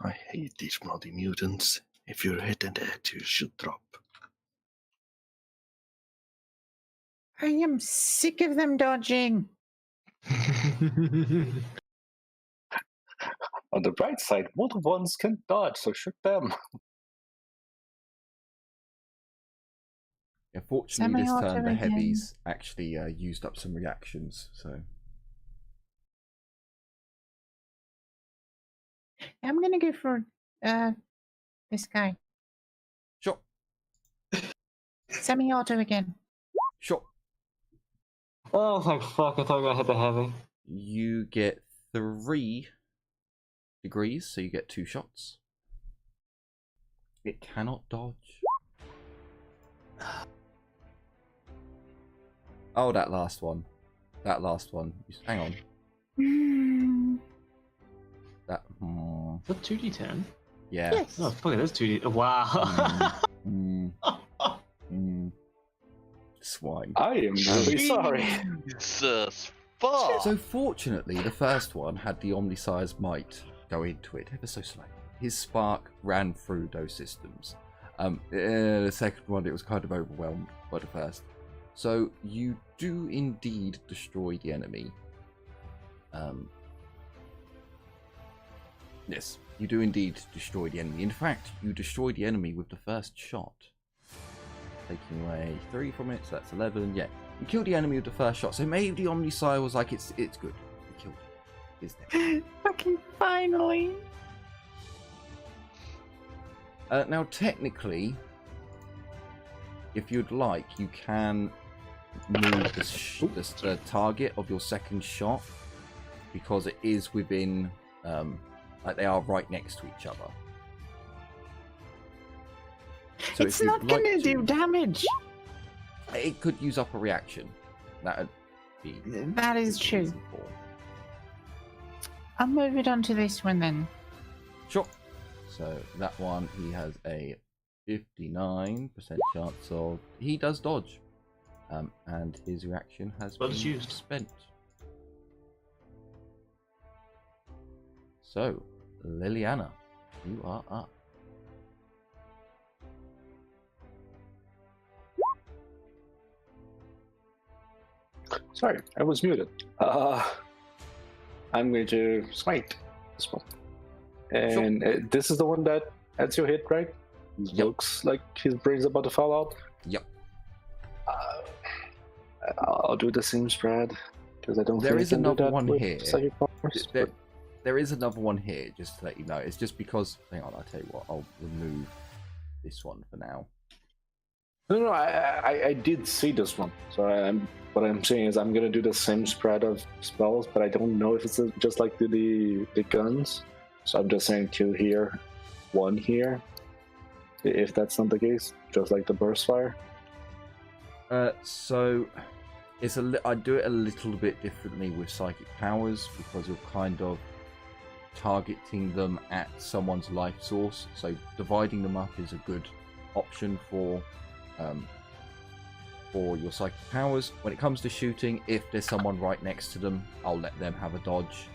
I hate these bloody mutants. If you're hit in the head, you should drop. I am sick of them dodging. On the bright side, multiple ones can dodge, so shoot them. Yeah, fortunately, this Semi-auto turn the again. heavies actually used up some reactions, so. I'm gonna go for this guy. Sure, Semi-auto again. sure. Oh, thank fuck, I thought I got hit the heavy. You get 3 degrees, so you get 2 shots. It cannot dodge. Oh, that last one. That last one. Hang on. That. Is that 2d10? Yeah. Yes. Oh, fuck, it is 2d. Wow. Swine. I am really sorry. Jesus fuck! So fortunately, the first one had the Omnissire's might go into it ever so slightly. His spark ran through those systems. The second one, it was kind of overwhelmed by the first. So you do indeed destroy the enemy. Yes, you do indeed destroy the enemy. In fact, you destroy the enemy with the first shot. Taking away 3 from it, so that's 11. Yeah, you killed the enemy with the first shot. So maybe the Omnisire was like, it's good. We killed it. It's dead. Fucking finally. Now, technically, if you'd like, you can move the target of your second shot because it is within, like they are right next to each other. So It's if you'd not like gonna to- do damage. It could use up a reaction. That would be. That is true. reason for. I'll move it on to this one then. Sure. So that one, he has a 59% chance of. He does dodge. And his reaction has Well, been it's used. spent. So, Liliana, you are up. Sorry, I was muted. I'm going to smite this one. And this is the one that adds your hit, right? Yep. Looks like his brain's about to fall out. Yep. I'll do the same spread because I don't There think is I can do another that one with here. psychic powers, There, but- there is another one here, just to let you know. It's just because. Hang on, I'll tell you what. I'll remove this one for now. No, I did see this one. So what I'm saying is I'm gonna do the same spread of spells, but I don't know if it's just like the guns. So I'm just saying 2 here, 1 here. If that's not the case, just like the burst fire. So it's I do it a little bit differently with psychic powers because you're kind of targeting them at someone's life source. So dividing them up is a good option for your psychic powers. When it comes to shooting, if there's someone right next to them, I'll let them have a dodge.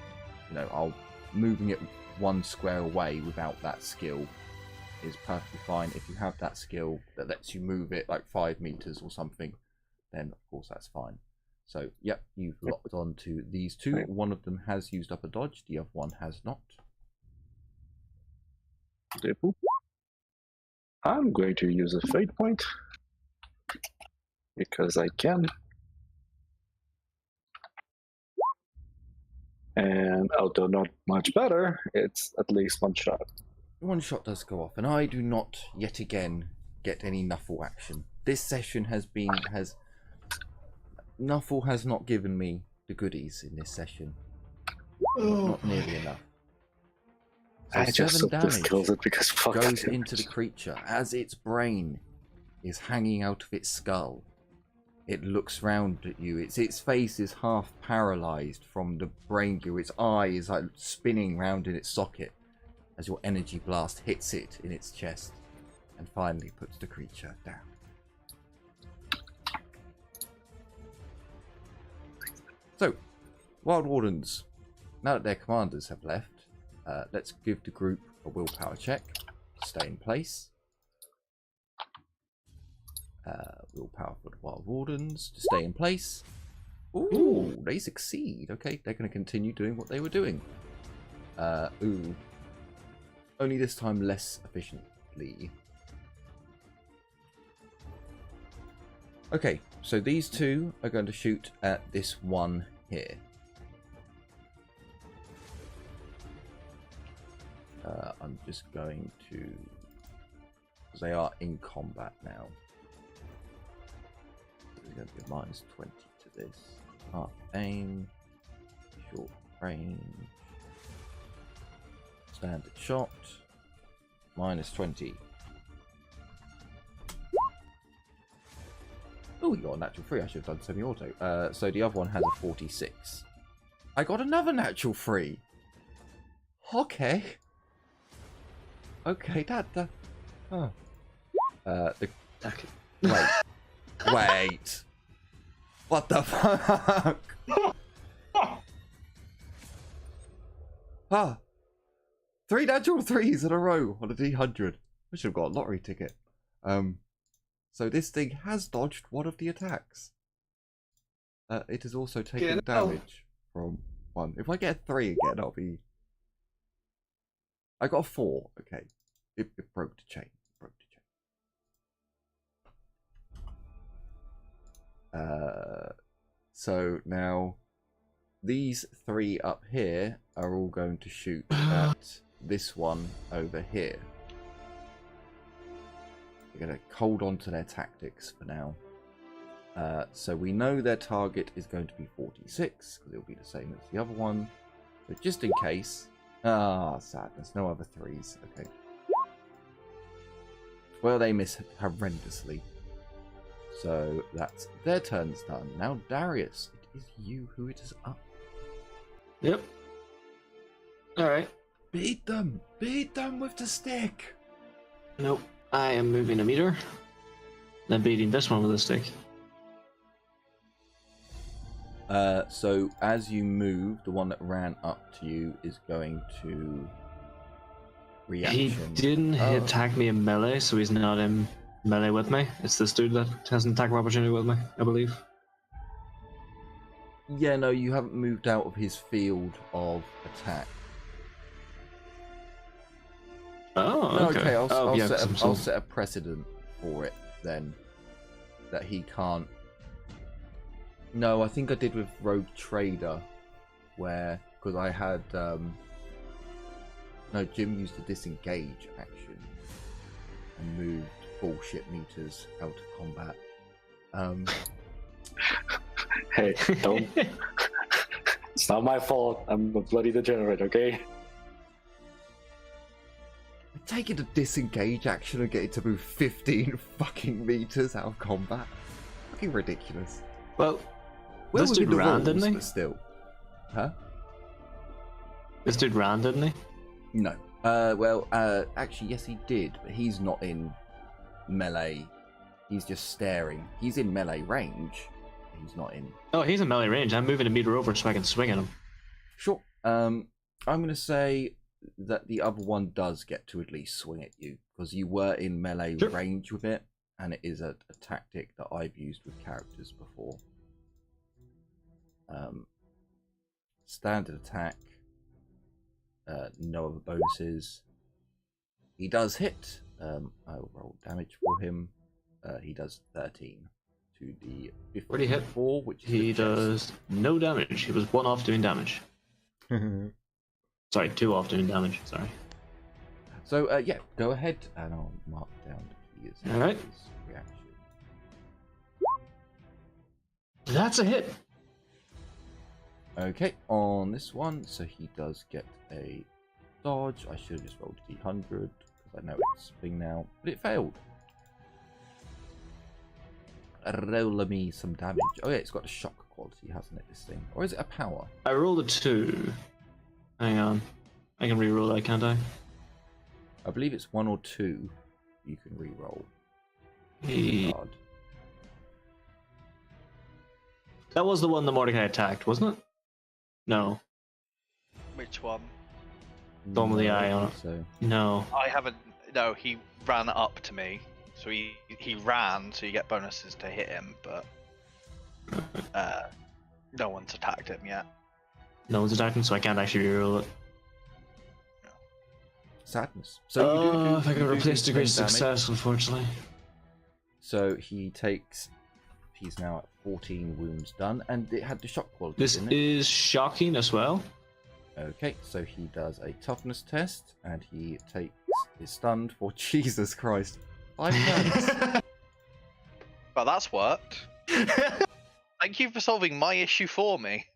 I'll moving it 1 square away without that skill is perfectly fine. If you have that skill that lets you move it like 5 meters or something, then of course that's fine. So yep, you've locked on to these 2. Right. One of them has used up a dodge, the other one has not. I'm going to use a fate point because I can. And although not much better, it's at least 1 shot. 1 shot does go off, and I do not yet again get any Nuffle action. This session Nuffle has not given me the goodies in this session. Not nearly enough. So I just 7 hope this damage kills it because fuck goes that into the creature as its brain is hanging out of its skull. It looks round at you. Its face is half paralyzed from the brain goo. Its eye is like spinning round in its socket as your energy blast hits it in its chest and finally puts the creature down. So, Wild Wardens, now that their commanders have left, let's give the group a willpower check. Stay in place. Willpower for the Wild Wardens to stay in place. Ooh, they succeed. Okay, they're going to continue doing what they were doing. Only this time less efficiently. Okay, so these two are going to shoot at this one here. I'm just going to... because they are in combat now. There's going to be a -20 to this. Half aim, short range, standard shot, -20. Oh, you got a natural 3. I should have done semi-auto. So the other one has a 46. I got another natural 3. Okay. Okay, that... oh. Wait. Wait. What the fuck? Ah. 3 natural 3s in a row on a D100. I should have got a lottery ticket. So this thing has dodged one of the attacks. It has also taken damage from 1. If I get a 3 again, I'll be... I got a 4. Okay. It broke the chain. So now these 3 up here are all going to shoot at this one over here. They're going to hold on to their tactics for now. So we know their target is going to be 46 because it'll be the same as the other one. But just in case... ah, sadness. No other 3s. Okay. Well, they miss horrendously. So that's their turn's done. Now, Darius, it is you who it is up. Yep. Alright. Beat them! Beat them with the stick! Nope. I am moving a meter. Then beating this one with a stick. So as you move, the one that ran up to you is going to reaction. He didn't attack me in melee, so he's not in melee with me. It's this dude that has an attack of opportunity with me, I believe. Yeah, no, you haven't moved out of his field of attack. Oh, No, okay. I'll set a precedent for it then. That he can't... No, I think I did with Rogue Trader, where... because I had... No, Jim used a disengage action and moved bullshit meters out of combat. Hey, don't. It's not my fault. I'm a bloody degenerate, okay? Taking a disengage action and getting to move 15 fucking meters out of combat. Fucking ridiculous. Well, Well, this dude within the ran, rules, didn't he? but still. Huh? This dude ran, didn't he? No. Actually, yes, he did, but he's not in melee. He's just staring. He's in melee range. He's not in. Oh, he's in melee range. I'm moving a meter over so I can swing at him. Sure. I'm going to say that the other one does get to at least swing at you because you were in melee range with it, and it is a tactic that I've used with characters before. Standard attack. No other bonuses. He does hit. I'll roll damage for him. He does 13 to the 54, What did he hit? which is He the chest. does no damage. He was 1 off doing damage. Sorry, 2 off doing damage. Sorry. So yeah, go ahead and I'll mark down his Alright. reaction. That's a hit. Okay, on this one, so he does get a dodge. I should have just rolled a D100 because I know it's thing now, but it failed. Roll me some damage. Oh yeah, it's got a shock quality, hasn't it? This thing, or is it a power? I rolled a 2. Hang on. I can re-roll that, can't I? I believe it's 1 or 2. You can re-roll. He... Card. That was the one that Mordecai attacked, wasn't it? No. Which one? The one with the No, I eye don't on think So No. I haven't. No, he ran up to me, so he ran, so you get bonuses to hit him, but no one's attacked him yet. No one's attacked him, so I can't actually re-roll it. sadness. So you do if I you can do replace do degree 10 damage. success, unfortunately. So he takes He's now at 14 wounds done, and it had the shock quality. This didn't it? is shocking as well. Okay, so he does a toughness test, and he is stunned for Jesus Christ 5 turns. Well, that's worked. Thank you for solving my issue for me.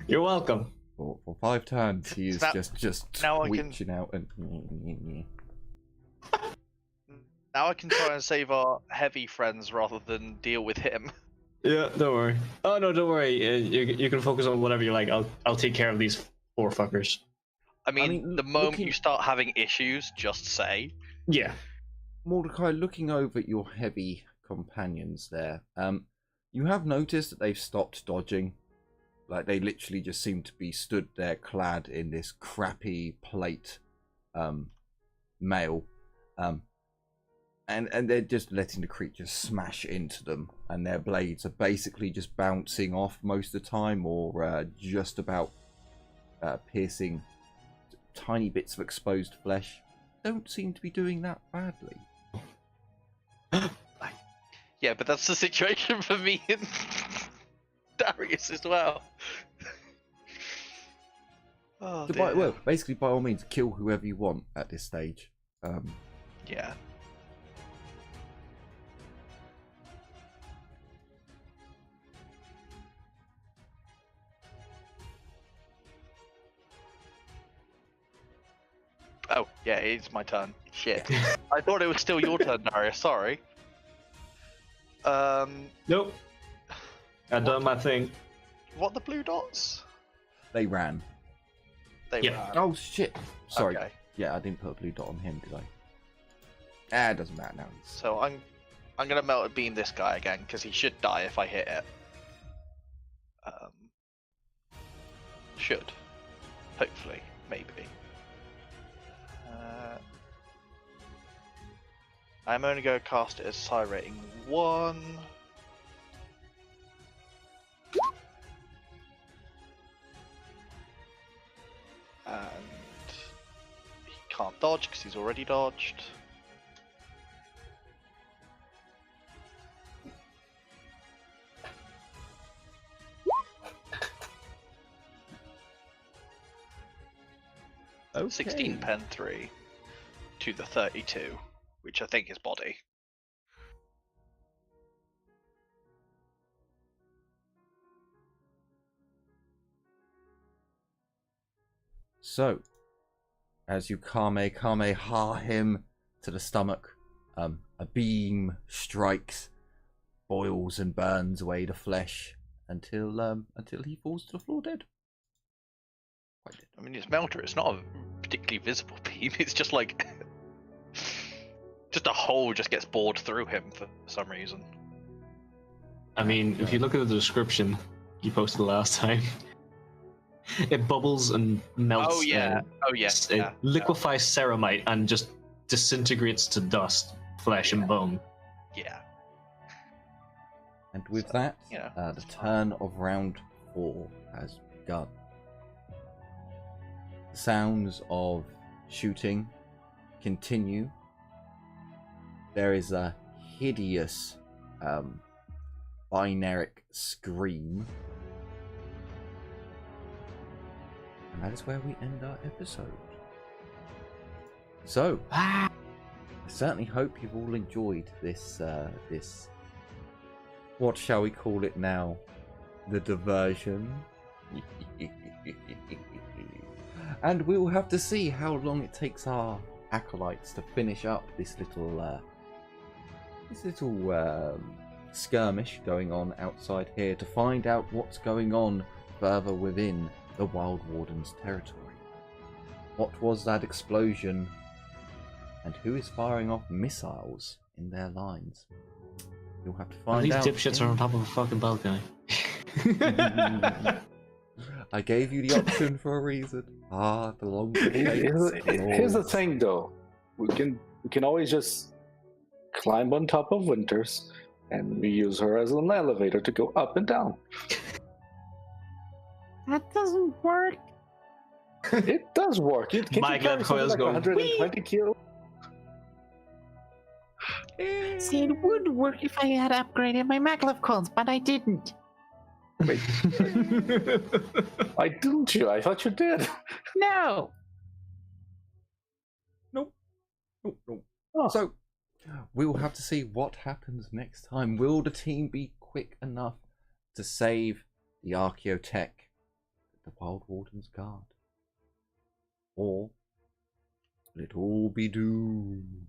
You're welcome. For 5 turns, he is Now- just now I can- twitching out and. Now I can try and save our heavy friends rather than deal with him. Yeah, don't worry. Oh no, don't worry. You can focus on whatever you like. I'll take care of these 4 fuckers. I mean, the moment looking- you start having issues, just say. Yeah. Mordecai, looking over at your heavy companions there, you have noticed that they've stopped dodging. Like, they literally just seem to be stood there clad in this crappy plate mail. And they're just letting the creatures smash into them, and their blades are basically just bouncing off most of the time, or just about piercing tiny bits of exposed flesh. Don't seem to be doing that badly. Yeah, but that's the situation for me and Darius as well. Oh, So dear. basically, by all means, kill whoever you want at this stage. Yeah. Oh, yeah, it's my turn. Shit. I thought it was still your turn, Darius. Sorry. Nope. I've done my thing. What the blue dots? They ran. They Yeah. ran. Oh shit! Sorry. Okay. Yeah, I didn't put a blue dot on him, did I? It doesn't matter now. So I'm gonna melt beam this guy again because he should die if I hit it. Should. Hopefully. Maybe. I'm only going to cast it as psi rating 1. And he can't dodge because he's already dodged. Okay. 16 pen 3 to the 32, which I think is body. So, as you Kamehameha him to the stomach, a beam strikes, boils and burns away the flesh until he falls to the floor dead. Quite dead. I mean, it's Melter, it's not a particularly visible beam, it's just like... just a hole just gets bored through him for some reason. I mean, if you look at the description you posted last time, it bubbles and melts. Oh yeah, It liquefies ceramite and just disintegrates to dust, flesh and bone. Yeah. And with that, Yeah. the turn of round 4 has begun. The sounds of shooting continue. There is a hideous binaric scream. And that is where we end our episode. So, I certainly hope you've all enjoyed this, what shall we call it now? The diversion. And we will have to see how long it takes our acolytes to finish up this little skirmish going on outside here to find out what's going on further within the Wild Warden's territory. What was that explosion? And who is firing off missiles in their lines? You'll have to find These out. dipshits are on top of a fucking balcony. I gave you the option for a reason. The long Here's the thing, though. We can always just climb on top of Winters, and we use her as an elevator to go up and down. That doesn't work. It does work. Can My you carry God, something Coil's like going, 120 kilos? See, it would work if I had upgraded my maglev coils, but I didn't. Wait. Why didn't you? I thought you did. No. Nope. Nope. Oh. So, we'll have to see what happens next time. Will the team be quick enough to save the Archaeotech, the Wild Warden's Guard? Or will it all be doomed?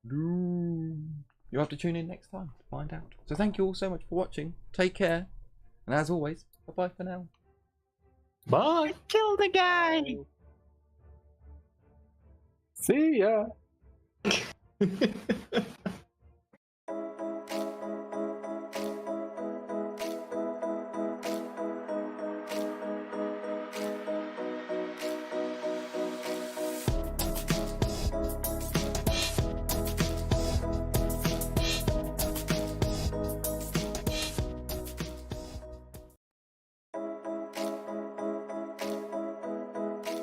Doomed. You'll have to tune in next time to find out. So thank you all so much for watching. Take care. And as always, bye-bye for now. Bye. Kill the guy. See ya.